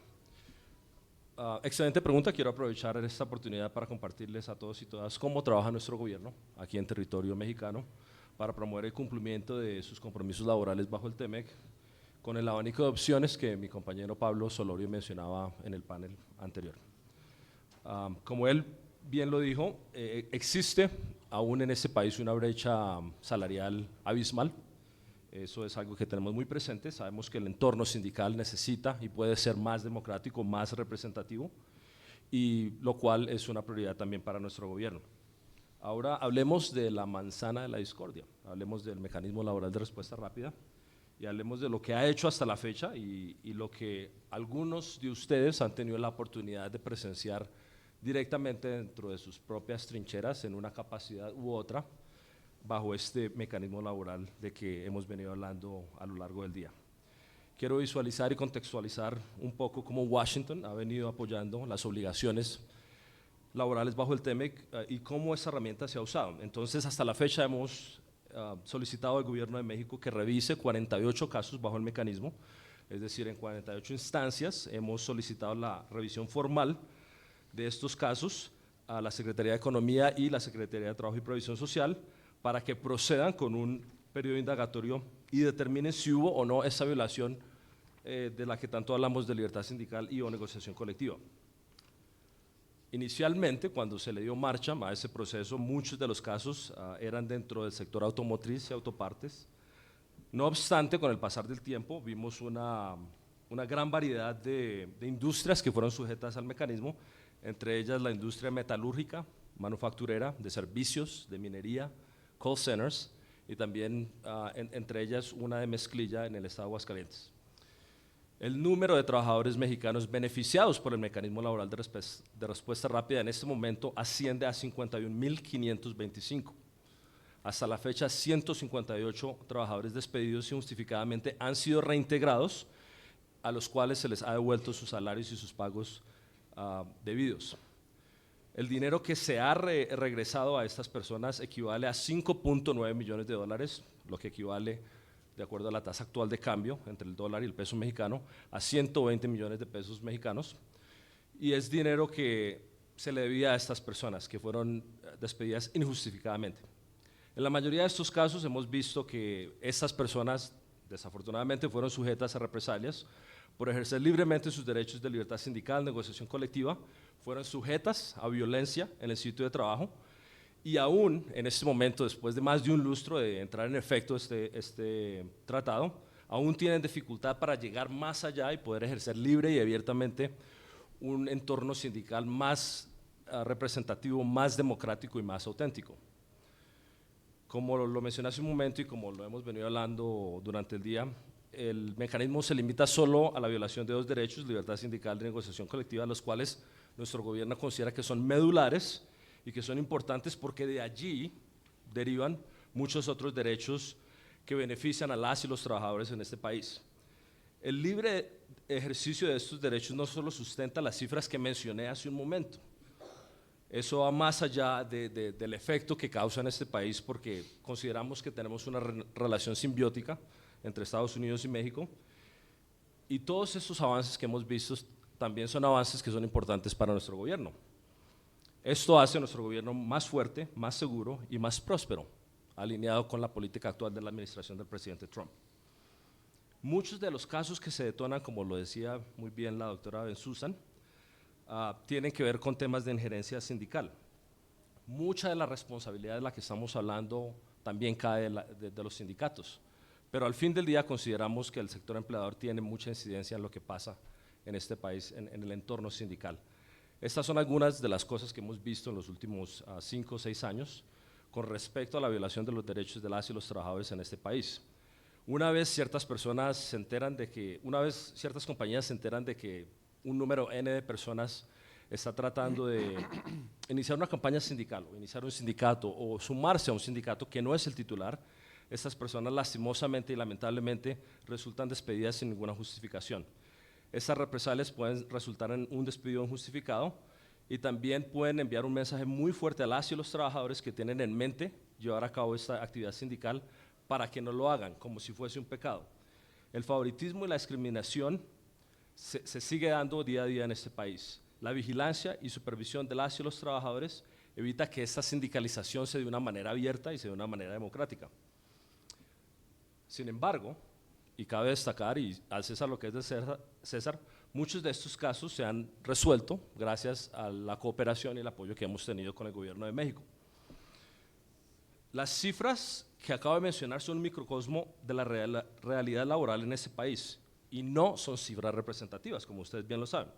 Excelente pregunta. Quiero aprovechar esta oportunidad para compartirles a todos y todas cómo trabaja nuestro gobierno aquí en territorio mexicano para promover el cumplimiento de sus compromisos laborales bajo el TEMEC, con el abanico de opciones que mi compañero Pablo Solorio mencionaba en el panel anterior. Como él bien lo dijo, existe aún en este país una brecha salarial abismal. Eso es algo que tenemos muy presente. Sabemos que el entorno sindical necesita y puede ser más democrático, más representativo, y lo cual es una prioridad también para nuestro gobierno. Ahora hablemos de la manzana de la discordia, hablemos del mecanismo laboral de respuesta rápida y hablemos de lo que ha hecho hasta la fecha y lo que algunos de ustedes han tenido la oportunidad de presenciar directamente dentro de sus propias trincheras en una capacidad u otra bajo este mecanismo laboral de que hemos venido hablando a lo largo del día. Quiero visualizar y contextualizar un poco cómo Washington ha venido apoyando las obligaciones laborales bajo el TEMEC y cómo esa herramienta se ha usado. Entonces, hasta la fecha hemos solicitado al gobierno de México que revise 48 casos bajo el mecanismo, es decir, en 48 instancias hemos solicitado la revisión formal de estos casos a la Secretaría de Economía y la Secretaría de Trabajo y Previsión Social para que procedan con un periodo indagatorio y determinen si hubo o no esa violación de la que tanto hablamos de libertad sindical y o negociación colectiva. Inicialmente, cuando se le dio marcha a ese proceso, muchos de los casos eran dentro del sector automotriz y autopartes. No obstante, con el pasar del tiempo, vimos una gran variedad de industrias que fueron sujetas al mecanismo, entre ellas la industria metalúrgica, manufacturera, de servicios, de minería, call centers, y también entre ellas una de mezclilla en el estado de Aguascalientes. El número de trabajadores mexicanos beneficiados por el mecanismo laboral de respuesta rápida en este momento asciende a 51.525. Hasta la fecha, 158 trabajadores despedidos injustificadamente han sido reintegrados, a los cuales se les ha devuelto sus salarios y sus pagos debidos. El dinero que se ha regresado a estas personas equivale a 5.9 millones de dólares, lo que equivale, de acuerdo a la tasa actual de cambio entre el dólar y el peso mexicano, a 120 millones de pesos mexicanos, y es dinero que se le debía a estas personas que fueron despedidas injustificadamente. En la mayoría de estos casos hemos visto que estas personas desafortunadamente fueron sujetas a represalias por ejercer libremente sus derechos de libertad sindical, negociación colectiva, fueron sujetas a violencia en el sitio de trabajo y aún en este momento, después de más de un lustro de entrar en efecto este tratado, aún tienen dificultad para llegar más allá y poder ejercer libre y abiertamente un entorno sindical más representativo, más democrático y más auténtico. Como lo mencioné hace un momento y como lo hemos venido hablando durante el día, el mecanismo se limita solo a la violación de dos derechos, libertad sindical y negociación colectiva, los cuales nuestro gobierno considera que son medulares y que son importantes porque de allí derivan muchos otros derechos que benefician a las y los trabajadores en este país. El libre ejercicio de estos derechos no solo sustenta las cifras que mencioné hace un momento, eso va más allá del efecto que causa en este país porque consideramos que tenemos una relación simbiótica entre Estados Unidos y México y todos estos avances que hemos visto también son avances que son importantes para nuestro gobierno. Esto hace a nuestro gobierno más fuerte, más seguro y más próspero, alineado con la política actual de la administración del presidente Trump. Muchos de los casos que se detonan, como lo decía muy bien la doctora Bensusan, tienen que ver con temas de injerencia sindical. Mucha de la responsabilidad de la que estamos hablando también cae de los sindicatos, pero al fin del día consideramos que el sector empleador tiene mucha incidencia en lo que pasa en este país, en el entorno sindical. Estas son algunas de las cosas que hemos visto en los últimos 5 o 6 años con respecto a la violación de los derechos de las y los trabajadores en este país. Una vez ciertas compañías se enteran de que un número N de personas está tratando de iniciar una campaña sindical o iniciar un sindicato o sumarse a un sindicato que no es el titular, estas personas lastimosamente y lamentablemente resultan despedidas sin ninguna justificación. Estas represalias pueden resultar en un despido injustificado y también pueden enviar un mensaje muy fuerte a las y los trabajadores que tienen en mente llevar a cabo esta actividad sindical para que no lo hagan como si fuese un pecado. El favoritismo y la discriminación se sigue dando día a día en este país. La vigilancia y supervisión de las y los trabajadores evita que esta sindicalización se dé de una manera abierta y se dé de una manera democrática. Sin embargo, y cabe destacar, y al César lo que es de César, muchos de estos casos se han resuelto gracias a la cooperación y el apoyo que hemos tenido con el gobierno de México. Las cifras que acabo de mencionar son un microcosmo de la realidad laboral en ese país y no son cifras representativas, como ustedes bien lo saben.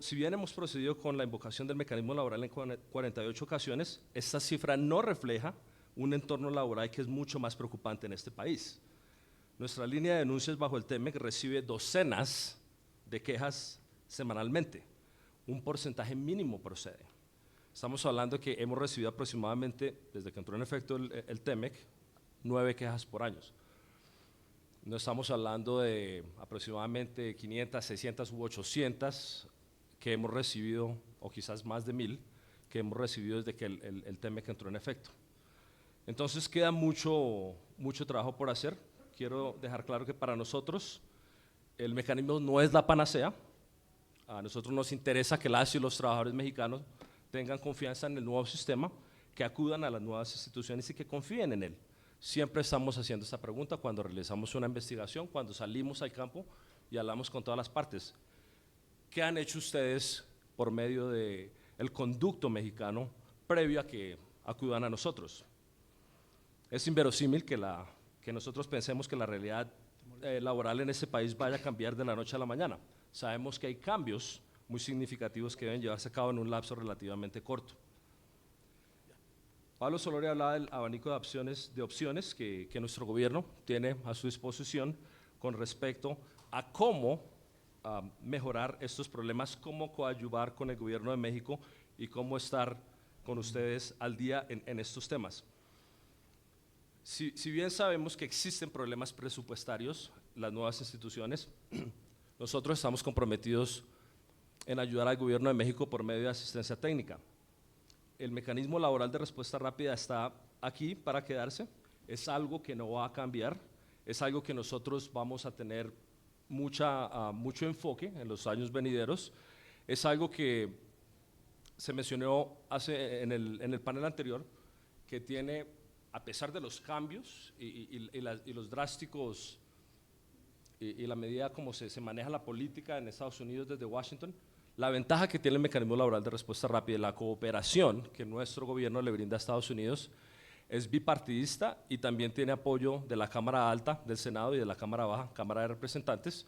Si bien hemos procedido con la invocación del mecanismo laboral en 48 ocasiones, esta cifra no refleja un entorno laboral que es mucho más preocupante en este país. Nuestra línea de denuncias bajo el TEMEC recibe docenas de quejas semanalmente. Un porcentaje mínimo procede. Estamos hablando de que hemos recibido aproximadamente, desde que entró en efecto el TEMEC, 9 quejas por año. No estamos hablando de aproximadamente 500, 600 u 800 que hemos recibido, o quizás más de 1000, que hemos recibido desde que el TEMEC entró en efecto. Entonces queda mucho trabajo por hacer. Quiero dejar claro que para nosotros el mecanismo no es la panacea. A nosotros nos interesa que las y los trabajadores mexicanos tengan confianza en el nuevo sistema, que acudan a las nuevas instituciones y que confíen en él. Siempre estamos haciendo esta pregunta cuando realizamos una investigación, cuando salimos al campo y hablamos con todas las partes. ¿Qué han hecho ustedes por medio del conducto mexicano previo a que acudan a nosotros? Es inverosímil que nosotros pensemos que la realidad laboral en este país vaya a cambiar de la noche a la mañana. Sabemos que hay cambios muy significativos que deben llevarse a cabo en un lapso relativamente corto. Pablo Solórzano hablaba del abanico de opciones que nuestro gobierno tiene a su disposición con respecto a cómo mejorar estos problemas, cómo coadyuvar con el gobierno de México y cómo estar con ustedes al día en estos temas. Si bien sabemos que existen problemas presupuestarios, las nuevas instituciones, nosotros estamos comprometidos en ayudar al gobierno de México por medio de asistencia técnica. El mecanismo laboral de respuesta rápida está aquí para quedarse, es algo que no va a cambiar, es algo que nosotros vamos a tener mucho enfoque en los años venideros, es algo que se mencionó en el panel anterior, que tiene, a pesar de los cambios y los drásticos y la medida como se maneja la política en Estados Unidos desde Washington, la ventaja que tiene el mecanismo laboral de respuesta rápida y la cooperación que nuestro gobierno le brinda a Estados Unidos es bipartidista y también tiene apoyo de la Cámara Alta, del Senado y de la Cámara Baja, Cámara de Representantes,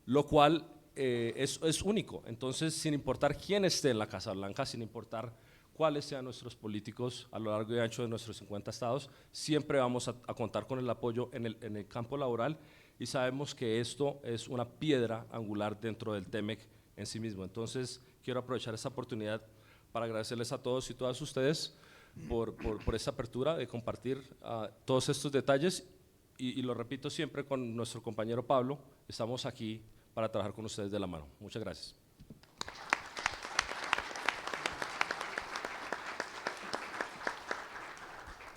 lo cual es único. Entonces, sin importar quién esté en la Casa Blanca, sin importar cuáles sean nuestros políticos a lo largo y ancho de nuestros 50 estados, siempre vamos a contar con el apoyo en el campo laboral y sabemos que esto es una piedra angular dentro del TEMEC en sí mismo. Entonces, quiero aprovechar esta oportunidad para agradecerles a todos y todas ustedes por esta apertura de compartir todos estos detalles y lo repito siempre con nuestro compañero Pablo, estamos aquí para trabajar con ustedes de la mano. Muchas gracias.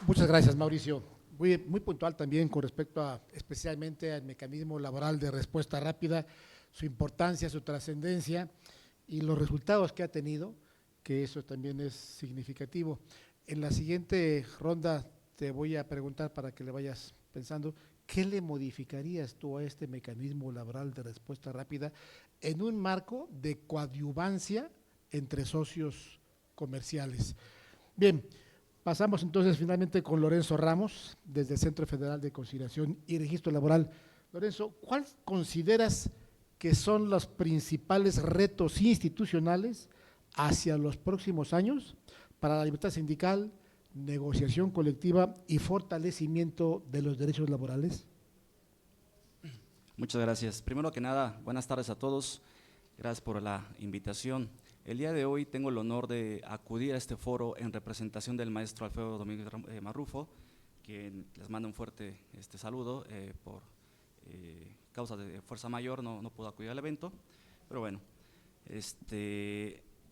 Muchas gracias, Mauricio. Muy puntual también con respecto especialmente al mecanismo laboral de respuesta rápida, su importancia, su trascendencia y los resultados que ha tenido, que eso también es significativo. En la siguiente ronda te voy a preguntar para que le vayas pensando, ¿qué le modificarías tú a este mecanismo laboral de respuesta rápida en un marco de coadyuvancia entre socios comerciales? Bien, pasamos entonces finalmente con Lorenzo Ramos, desde el Centro Federal de Conciliación y Registro Laboral. Lorenzo, ¿cuál consideras que son los principales retos institucionales hacia los próximos años para la libertad sindical, negociación colectiva y fortalecimiento de los derechos laborales? Muchas gracias. Primero que nada, buenas tardes a todos. Gracias por la invitación. El día de hoy tengo el honor de acudir a este foro en representación del maestro Alfredo Domínguez Marrufo, quien les manda un fuerte saludo por causa de fuerza mayor, no pudo acudir al evento, pero bueno,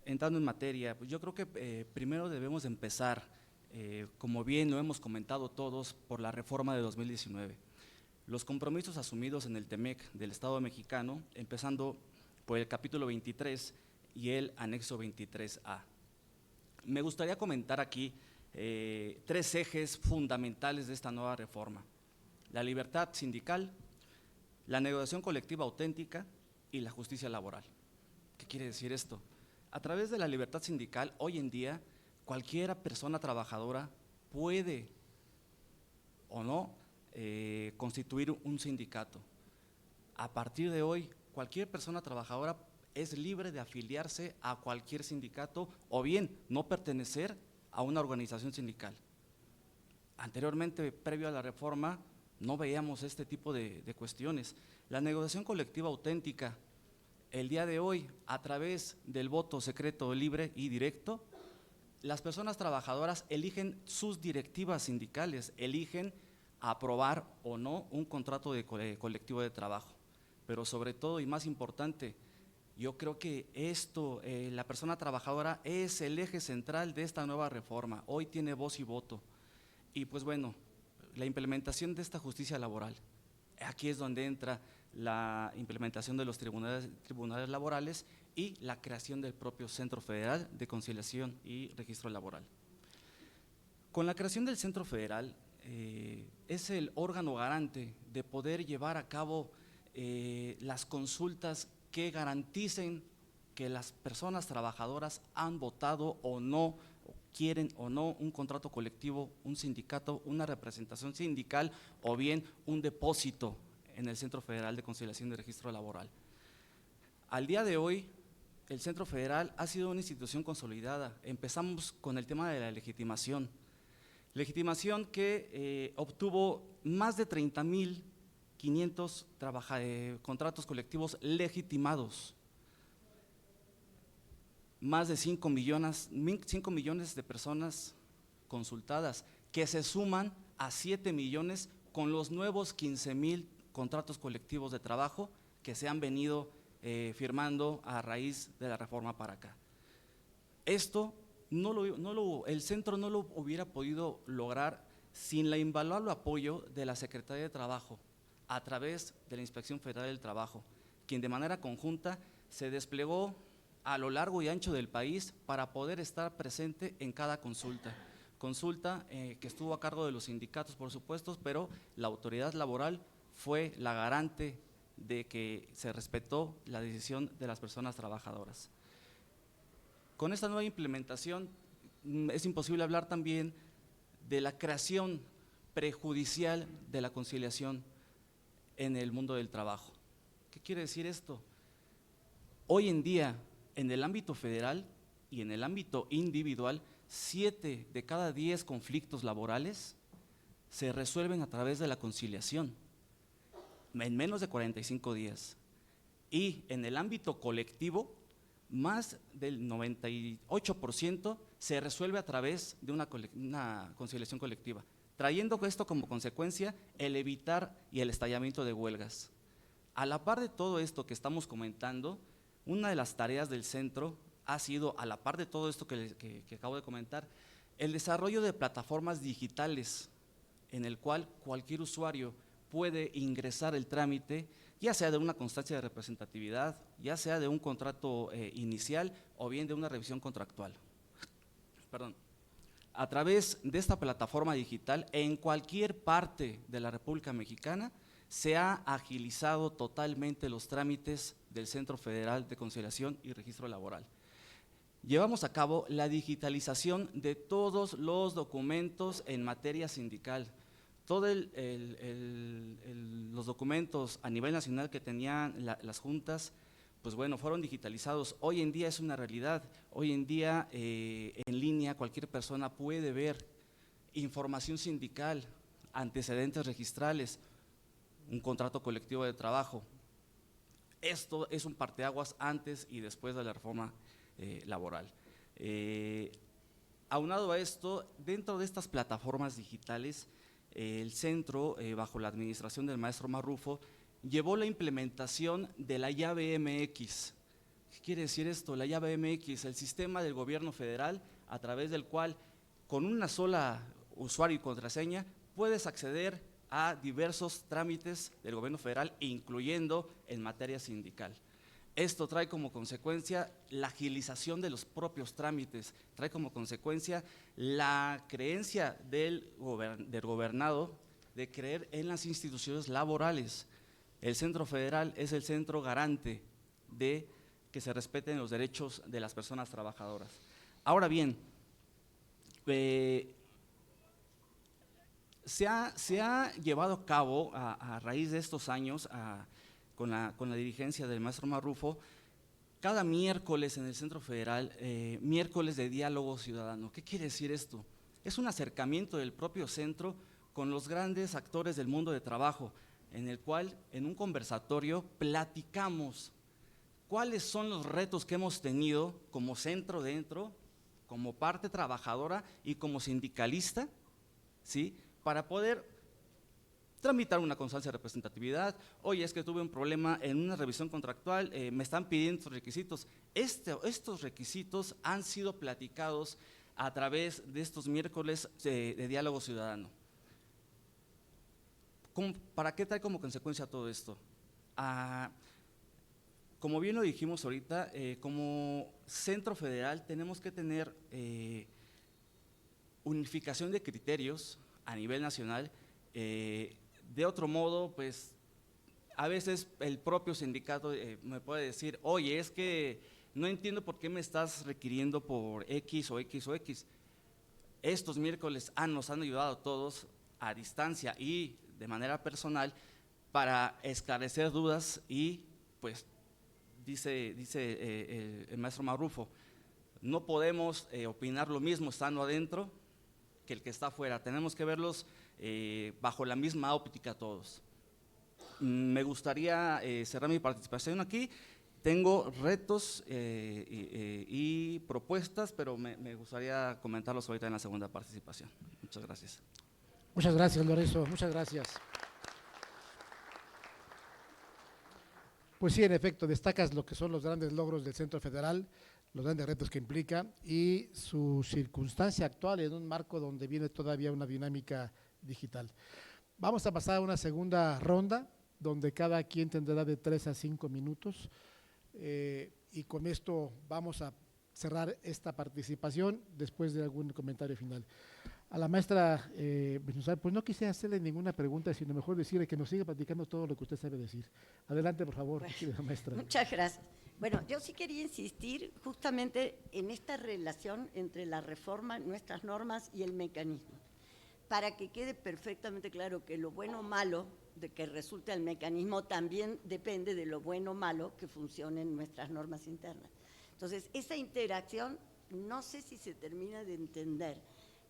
entrando en materia, pues yo creo que primero debemos empezar, como bien lo hemos comentado todos, por la reforma de 2019. Los compromisos asumidos en el TEMEC del Estado mexicano, empezando por el capítulo 23 y el anexo 23A. Me gustaría comentar aquí 3 ejes fundamentales de esta nueva reforma: la libertad sindical, la negociación colectiva auténtica y la justicia laboral. ¿Qué quiere decir esto? A través de la libertad sindical, hoy en día, cualquier persona trabajadora puede o no constituir un sindicato. A partir de hoy, cualquier persona trabajadora es libre de afiliarse a cualquier sindicato o bien no pertenecer a una organización sindical. Anteriormente, previo a la reforma, no veíamos este tipo de cuestiones. La negociación colectiva auténtica, el día de hoy, a través del voto secreto, libre y directo, las personas trabajadoras eligen sus directivas sindicales, eligen aprobar o no un contrato de colectivo de trabajo. Pero sobre todo y más importante, yo creo que esto, la persona trabajadora es el eje central de esta nueva reforma. Hoy tiene voz y voto. Y pues bueno, la implementación de esta justicia laboral. Aquí es donde entra la implementación de los tribunales laborales y la creación del propio Centro Federal de Conciliación y Registro Laboral. Con la creación del Centro Federal, es el órgano garante de poder llevar a cabo las consultas que garanticen que las personas trabajadoras han votado o no, quieren o no un contrato colectivo, un sindicato, una representación sindical o bien un depósito en el Centro Federal de Conciliación y Registro Laboral. Al día de hoy, el Centro Federal ha sido una institución consolidada. Empezamos con el tema de la legitimación. Legitimación que obtuvo más de 30,500 contratos colectivos legitimados, más de 5 millones de personas consultadas, que se suman a 7 millones con los nuevos 15,000 contratos colectivos de trabajo que se han venido firmando a raíz de la reforma para acá. Esto el centro no lo hubiera podido lograr sin el invaluable apoyo de la Secretaría de Trabajo a través de la Inspección Federal del Trabajo, quien de manera conjunta se desplegó a lo largo y ancho del país para poder estar presente en cada consulta. Consulta que estuvo a cargo de los sindicatos, por supuesto, pero la autoridad laboral fue la garante de que se respetó la decisión de las personas trabajadoras. Con esta nueva implementación es imposible hablar también de la creación prejudicial de la conciliación en el mundo del trabajo. ¿Qué quiere decir esto? Hoy en día, en el ámbito federal y en el ámbito individual, 7 de cada 10 conflictos laborales se resuelven a través de la conciliación, en menos de 45 días. Y en el ámbito colectivo, más del 98% se resuelve a través de una conciliación colectiva, trayendo esto como consecuencia el evitar y el estallamiento de huelgas. A la par de todo esto que estamos comentando, una de las tareas del centro ha sido, a la par de todo esto que acabo de comentar, el desarrollo de plataformas digitales en el cual cualquier usuario puede ingresar el trámite, ya sea de una constancia de representatividad, ya sea de un contrato inicial o bien de una revisión contractual. A través de esta plataforma digital, en cualquier parte de la República Mexicana, se ha agilizado totalmente los trámites del Centro Federal de Conciliación y Registro Laboral. Llevamos a cabo la digitalización de todos los documentos en materia sindical. Todos los documentos a nivel nacional que tenían las juntas, pues bueno, fueron digitalizados. Hoy en día es una realidad. Hoy en día en línea cualquier persona puede ver información sindical, antecedentes registrales, un contrato colectivo de trabajo. Esto es un parteaguas antes y después de la reforma laboral. Aunado a esto, dentro de estas plataformas digitales, el centro, bajo la administración del maestro Marrufo, llevó la implementación de la llave MX. ¿Qué quiere decir esto? La llave MX, el sistema del gobierno federal a través del cual con una sola usuario y contraseña puedes acceder a diversos trámites del gobierno federal, incluyendo en materia sindical. Esto trae como consecuencia la agilización de los propios trámites, trae como consecuencia la creencia del gobernado de creer en las instituciones laborales. El Centro Federal es el centro garante de que se respeten los derechos de las personas trabajadoras. Ahora bien, se ha llevado a cabo a raíz de estos años, con la dirigencia del maestro Marrufo, cada miércoles en el Centro Federal, miércoles de diálogo ciudadano. ¿Qué quiere decir esto? Es un acercamiento del propio centro con los grandes actores del mundo de trabajo, en el cual en un conversatorio platicamos cuáles son los retos que hemos tenido como centro dentro, como parte trabajadora y como sindicalista, ¿sí? Para poder tramitar una constancia de representatividad. Oye, es que tuve un problema en una revisión contractual, me están pidiendo estos requisitos. Estos requisitos han sido platicados a través de estos miércoles de diálogo ciudadano. ¿Para qué trae como consecuencia todo esto? Como bien lo dijimos ahorita, como Centro Federal tenemos que tener unificación de criterios a nivel nacional. De otro modo, pues a veces el propio sindicato me puede decir, oye, es que no entiendo por qué me estás requiriendo por X o X o X. Estos miércoles nos han ayudado a todos a distancia y de manera personal para esclarecer dudas y pues dice el maestro Marrufo, no podemos opinar lo mismo estando adentro que el que está afuera, tenemos que verlos bajo la misma óptica todos. Me gustaría cerrar mi participación aquí. Tengo retos y propuestas, pero me gustaría comentarlos ahorita en la segunda participación. Muchas gracias. Muchas gracias, Lorenzo, muchas gracias. Pues sí, en efecto, destacas lo que son los grandes logros del Centro Federal, los grandes retos que implica y su circunstancia actual en un marco donde viene todavía una dinámica digital. Vamos a pasar a una segunda ronda, donde cada quien tendrá de 3 a 5 minutos y con esto vamos a cerrar esta participación después de algún comentario final. A la maestra pues no quise hacerle ninguna pregunta, sino mejor decirle que nos siga platicando todo lo que usted sabe decir. Adelante, por favor, Bueno, maestra. Muchas gracias. Bueno, yo sí quería insistir justamente en esta relación entre la reforma, nuestras normas y el mecanismo, para que quede perfectamente claro que lo bueno o malo de que resulte el mecanismo también depende de lo bueno o malo que funcionen nuestras normas internas. Entonces, esa interacción no sé si se termina de entender,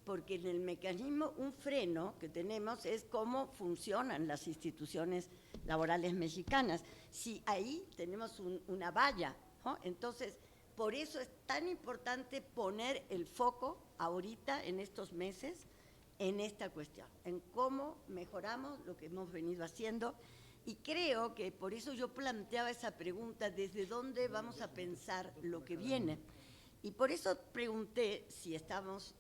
porque en el mecanismo un freno que tenemos es cómo funcionan las instituciones laborales mexicanas. Si ahí tenemos una valla, ¿no? Entonces, por eso es tan importante poner el foco ahorita, en estos meses, en esta cuestión, en cómo mejoramos lo que hemos venido haciendo. Y creo que por eso yo planteaba esa pregunta, ¿desde dónde vamos a pensar lo que viene? Y por eso pregunté si estamos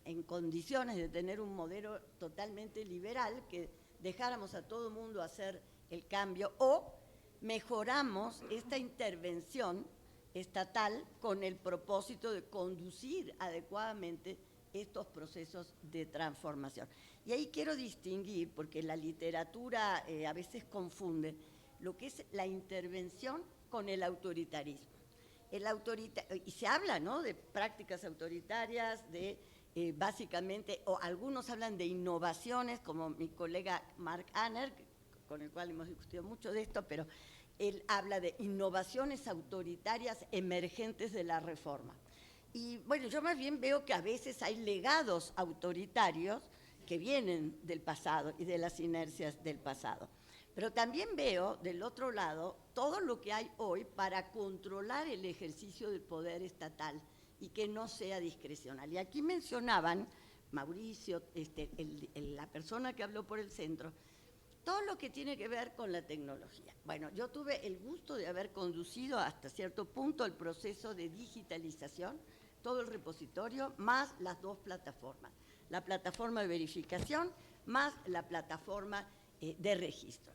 en condiciones de tener un modelo totalmente liberal, que dejáramos a todo el mundo hacer el cambio, o mejoramos esta intervención estatal con el propósito de conducir adecuadamente estos procesos de transformación. Y ahí quiero distinguir, porque la literatura a veces confunde lo que es la intervención con el autoritarismo. Y se habla, ¿no?, de prácticas autoritarias, de básicamente, o algunos hablan de innovaciones, como mi colega Mark Anner, con el cual hemos discutido mucho de esto, pero él habla de innovaciones autoritarias emergentes de la reforma. Y bueno, yo más bien veo que a veces hay legados autoritarios que vienen del pasado y de las inercias del pasado. Pero también veo del otro lado todo lo que hay hoy para controlar el ejercicio del poder estatal y que no sea discrecional. Y aquí mencionaban, Mauricio, la persona que habló por el centro, todo lo que tiene que ver con la tecnología. Bueno, yo tuve el gusto de haber conducido hasta cierto punto el proceso de digitalización, todo el repositorio, más las dos plataformas, la plataforma de verificación más la plataforma de registro.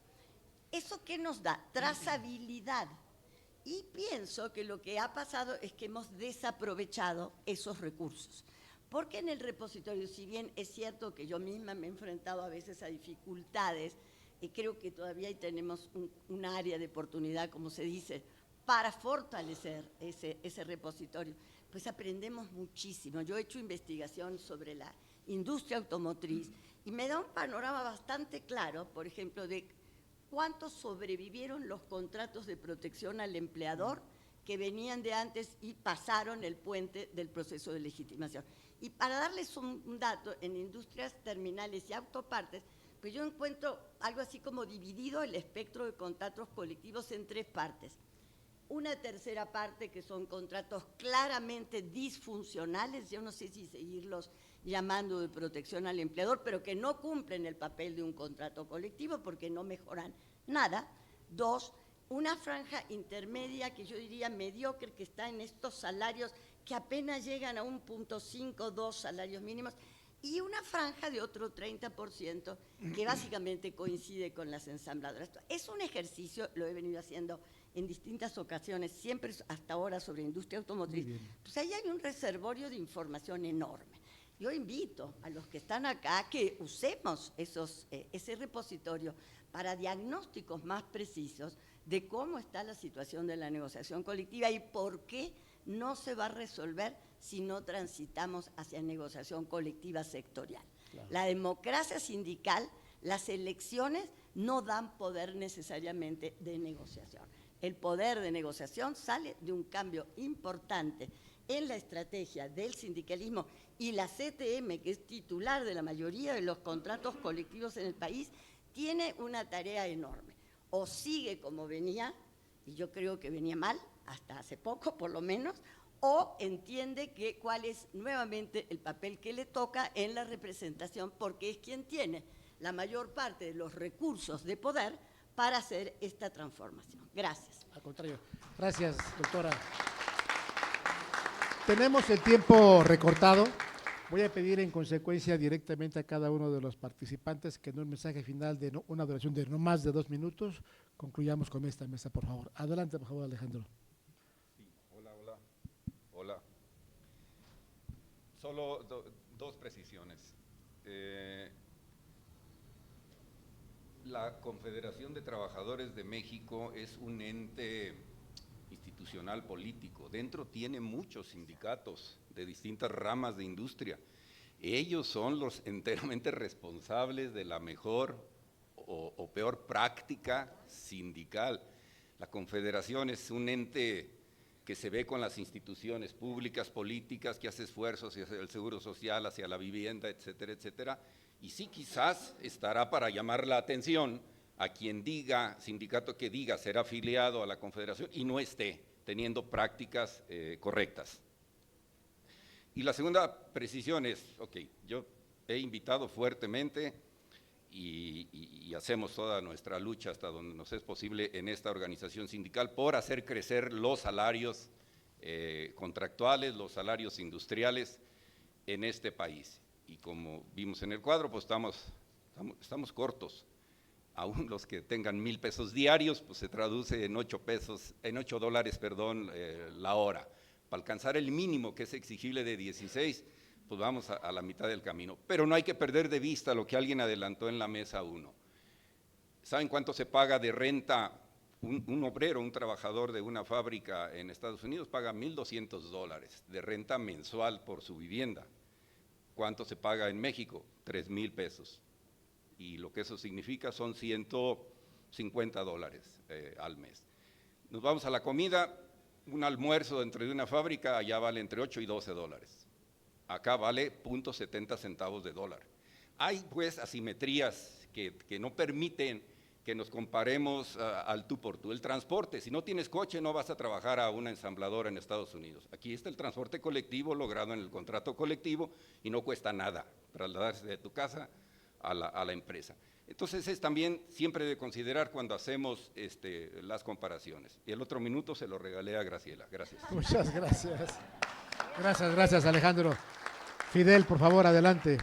¿Eso qué nos da? Trazabilidad. Y pienso que lo que ha pasado es que hemos desaprovechado esos recursos. Porque en el repositorio, si bien es cierto que yo misma me he enfrentado a veces a dificultades, y creo que todavía ahí tenemos un área de oportunidad, como se dice, para fortalecer ese repositorio, pues aprendemos muchísimo. Yo he hecho investigación sobre la industria automotriz y me da un panorama bastante claro, por ejemplo, de cuántos sobrevivieron los contratos de protección al empleador que venían de antes y pasaron el puente del proceso de legitimación. Y para darles un dato, en industrias terminales y autopartes, pues yo encuentro algo así como dividido el espectro de contratos colectivos en 3 partes. una tercera parte que son contratos claramente disfuncionales, yo no sé si seguirlos llamando de protección al empleador, pero que no cumplen el papel de un contrato colectivo porque no mejoran nada. 2, una franja intermedia que yo diría mediocre, que está en estos salarios que apenas llegan a 1.5, 2 salarios mínimos, y una franja de otro 30% que básicamente coincide con las ensambladoras. Es un ejercicio, lo he venido haciendo en distintas ocasiones, siempre hasta ahora sobre industria automotriz. Pues ahí hay un reservorio de información enorme. Yo invito a los que están acá que usemos ese repositorio para diagnósticos más precisos de cómo está la situación de la negociación colectiva y por qué no se va a resolver si no transitamos hacia negociación colectiva sectorial. Claro. La democracia sindical, las elecciones no dan poder necesariamente de negociación. El poder de negociación sale de un cambio importante en la estrategia del sindicalismo, y la CTM, que es titular de la mayoría de los contratos colectivos en el país, tiene una tarea enorme. O sigue como venía, y yo creo que venía mal, hasta hace poco por lo menos, o entiende cuál es nuevamente el papel que le toca en la representación, porque es quien tiene la mayor parte de los recursos de poder para hacer esta transformación. Gracias. Al contrario. Gracias, doctora. Tenemos el tiempo recortado. Voy a pedir en consecuencia directamente a cada uno de los participantes que en un mensaje final de una duración de no más de 2 minutos concluyamos con esta mesa, por favor. Adelante, por favor, Alejandro. Sí, hola. Solo dos precisiones. La Confederación de Trabajadores de México es un ente institucional político. Dentro tiene muchos sindicatos de distintas ramas de industria. Ellos son los enteramente responsables de la mejor o peor práctica sindical. La Confederación es un ente que se ve con las instituciones públicas, políticas, que hace esfuerzos hacia el seguro social, hacia la vivienda, etcétera, etcétera. Y sí, quizás estará para llamar la atención a quien diga, sindicato que diga ser afiliado a la Confederación y no esté teniendo prácticas correctas. Y la segunda precisión es, yo he invitado fuertemente y hacemos toda nuestra lucha hasta donde nos es posible en esta organización sindical por hacer crecer los salarios contractuales, los salarios industriales en este país. Y como vimos en el cuadro, pues estamos cortos. Aún los que tengan 1,000 pesos diarios, pues se traduce en $8, la hora. Para alcanzar el mínimo que es exigible de 16, pues vamos a la mitad del camino. Pero no hay que perder de vista lo que alguien adelantó en la mesa 1. ¿Saben cuánto se paga de renta un obrero, un trabajador de una fábrica en Estados Unidos? Paga $1,200 de renta mensual por su vivienda. ¿Cuánto se paga en México? 3,000 pesos. Y lo que eso significa son $150 al mes. Nos vamos a la comida, un almuerzo dentro de una fábrica, allá vale entre 8 y 12 dólares. Acá vale 0.70 centavos de dólar. Hay pues asimetrías que no permiten que nos comparemos al tú por tú. El transporte, si no tienes coche no vas a trabajar a una ensambladora en Estados Unidos. Aquí está el transporte colectivo logrado en el contrato colectivo y no cuesta nada trasladarse de tu casa a la empresa. Entonces es también siempre de considerar cuando hacemos las comparaciones. Y el otro minuto se lo regalé a Graciela. Gracias. Muchas gracias. Gracias, Alejandro. Fidel, por favor, adelante.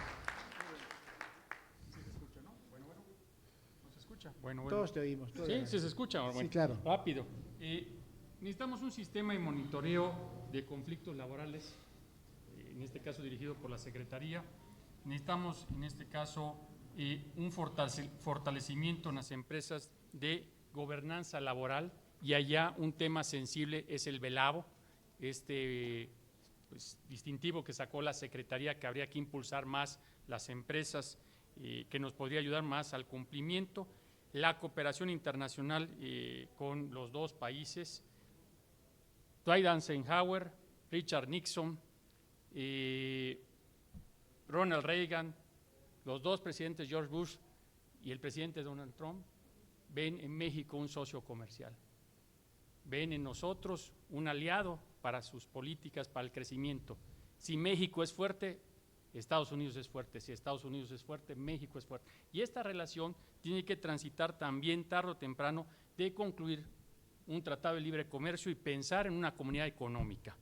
Bueno. Todos te oímos. Sí, se escucha. Bueno, sí, claro. Rápido. Necesitamos un sistema de monitoreo de conflictos laborales, en este caso dirigido por la Secretaría. Necesitamos, en este caso, un fortalecimiento en las empresas de gobernanza laboral, y allá un tema sensible es el velabo, distintivo que sacó la Secretaría, que habría que impulsar más las empresas, que nos podría ayudar más al cumplimiento. La cooperación internacional con los dos países, Dwight Eisenhower, Richard Nixon, Ronald Reagan, los dos presidentes George Bush y el presidente Donald Trump ven en México un socio comercial. ven en nosotros un aliado para sus políticas, para el crecimiento. Si México es fuerte, Estados Unidos es fuerte. Si Estados Unidos es fuerte, México es fuerte. Y esta relación tiene que transitar también tarde o temprano de concluir un tratado de libre comercio y pensar en una comunidad económica.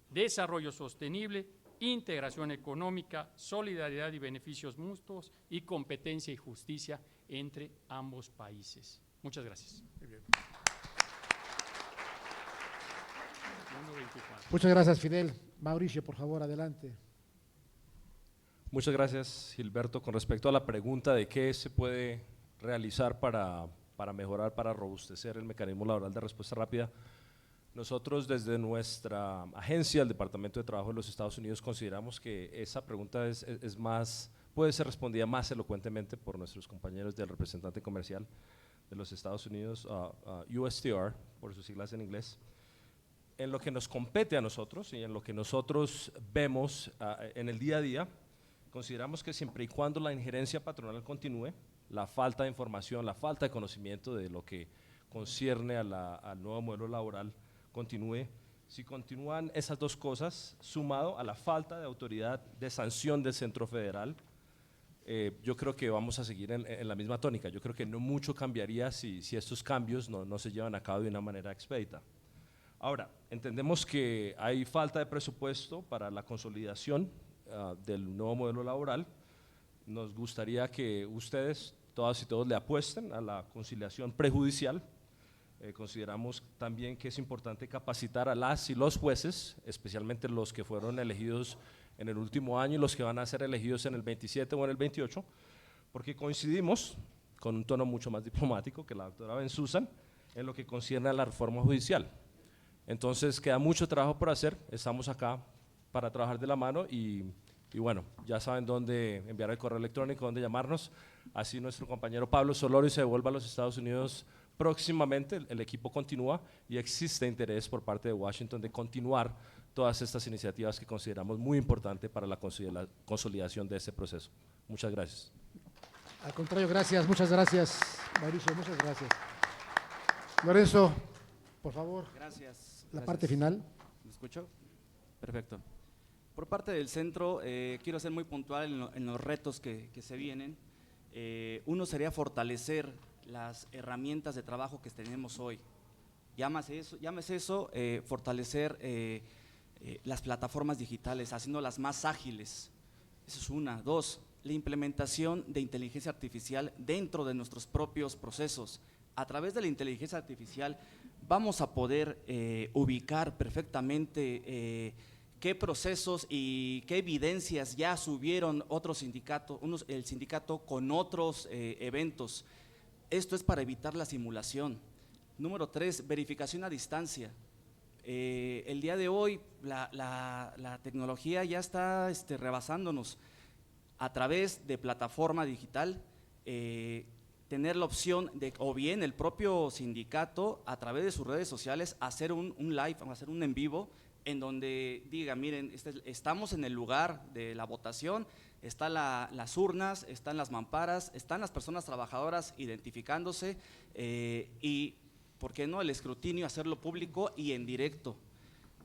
Desarrollo sostenible, integración económica, solidaridad y beneficios mutuos y competencia y justicia entre ambos países. Muchas gracias. Muy bien. Muchas gracias, Fidel. Mauricio, por favor, adelante. Muchas gracias, Gilberto. Con respecto a la pregunta de qué se puede realizar para mejorar, para robustecer el mecanismo laboral de respuesta rápida, nosotros desde nuestra agencia, el Departamento de Trabajo de los Estados Unidos, consideramos que esa pregunta es más, puede ser respondida más elocuentemente por nuestros compañeros del representante comercial de los Estados Unidos, USTR, por sus siglas en inglés. En lo que nos compete a nosotros y en lo que nosotros vemos en el día a día, consideramos que siempre y cuando la injerencia patronal continúe, la falta de información, la falta de conocimiento de lo que concierne al nuevo modelo laboral continúe, si continúan esas dos cosas, sumado a la falta de autoridad de sanción del Centro Federal, yo creo que vamos a seguir en la misma tónica. Yo creo que no mucho cambiaría si estos cambios no se llevan a cabo de una manera expedita. Ahora, entendemos que hay falta de presupuesto para la consolidación del nuevo modelo laboral. Nos gustaría que ustedes, todas y todos, le apuesten a la conciliación prejudicial. Consideramos también que es importante capacitar a las y los jueces, especialmente los que fueron elegidos en el último año y los que van a ser elegidos en el 27 o en el 28, porque coincidimos, con un tono mucho más diplomático que la doctora Bensusan, en lo que concierne a la reforma judicial. Entonces queda mucho trabajo por hacer, estamos acá para trabajar de la mano y bueno, ya saben dónde enviar el correo electrónico, dónde llamarnos, así nuestro compañero Pablo Solorio se devuelva a los Estados Unidos próximamente. El equipo continúa y existe interés por parte de Washington de continuar todas estas iniciativas que consideramos muy importantes para la consolidación de este proceso. Muchas gracias. Al contrario, gracias, muchas gracias, Mauricio, muchas gracias. Lorenzo, por favor. Gracias. La parte final. ¿Me escucho? Perfecto. Por parte del centro, quiero ser muy puntual en los retos que se vienen. Uno sería fortalecer las herramientas de trabajo que tenemos hoy. Llámese eso, fortalecer las plataformas digitales, haciéndolas más ágiles. Eso es una. Dos, la implementación de inteligencia artificial dentro de nuestros propios procesos. A través de la inteligencia artificial vamos a poder ubicar perfectamente qué procesos y qué evidencias ya subieron otros sindicatos, el sindicato con otros eventos. Esto es para evitar la simulación. Número 3, verificación a distancia. El día de hoy la tecnología ya está rebasándonos. A través de plataforma digital, tener la opción de, o bien el propio sindicato, a través de sus redes sociales, hacer un live, hacer un en vivo, en donde diga, miren, estamos en el lugar de la votación, están las urnas, están las mamparas, están las personas trabajadoras identificándose y, ¿por qué no?, el escrutinio, hacerlo público y en directo.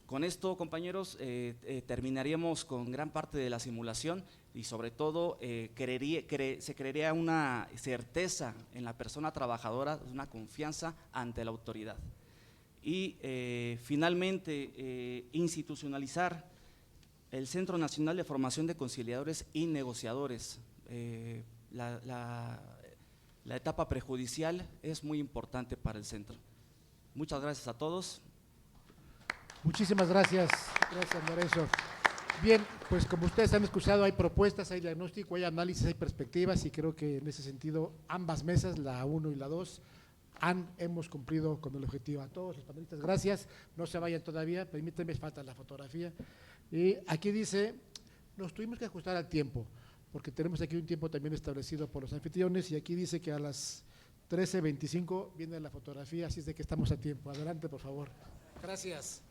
Con esto, compañeros, terminaríamos con gran parte de la simulación y sobre todo se crearía una certeza en la persona trabajadora, una confianza ante la autoridad. Y finalmente, institucionalizar el Centro Nacional de Formación de Conciliadores y Negociadores. La etapa prejudicial es muy importante para el centro. Muchas gracias a todos. Muchísimas gracias, gracias Lorenzo. Bien, pues como ustedes han escuchado, hay propuestas, hay diagnóstico, hay análisis, hay perspectivas y creo que en ese sentido ambas mesas, la 1 y la 2, hemos cumplido con el objetivo. A todos los panelistas, gracias, no se vayan todavía, permítanme, falta la fotografía. Y aquí dice, nos tuvimos que ajustar al tiempo, porque tenemos aquí un tiempo también establecido por los anfitriones y aquí dice que a las 13:25 viene la fotografía, así es de que estamos a tiempo. Adelante, por favor. Gracias.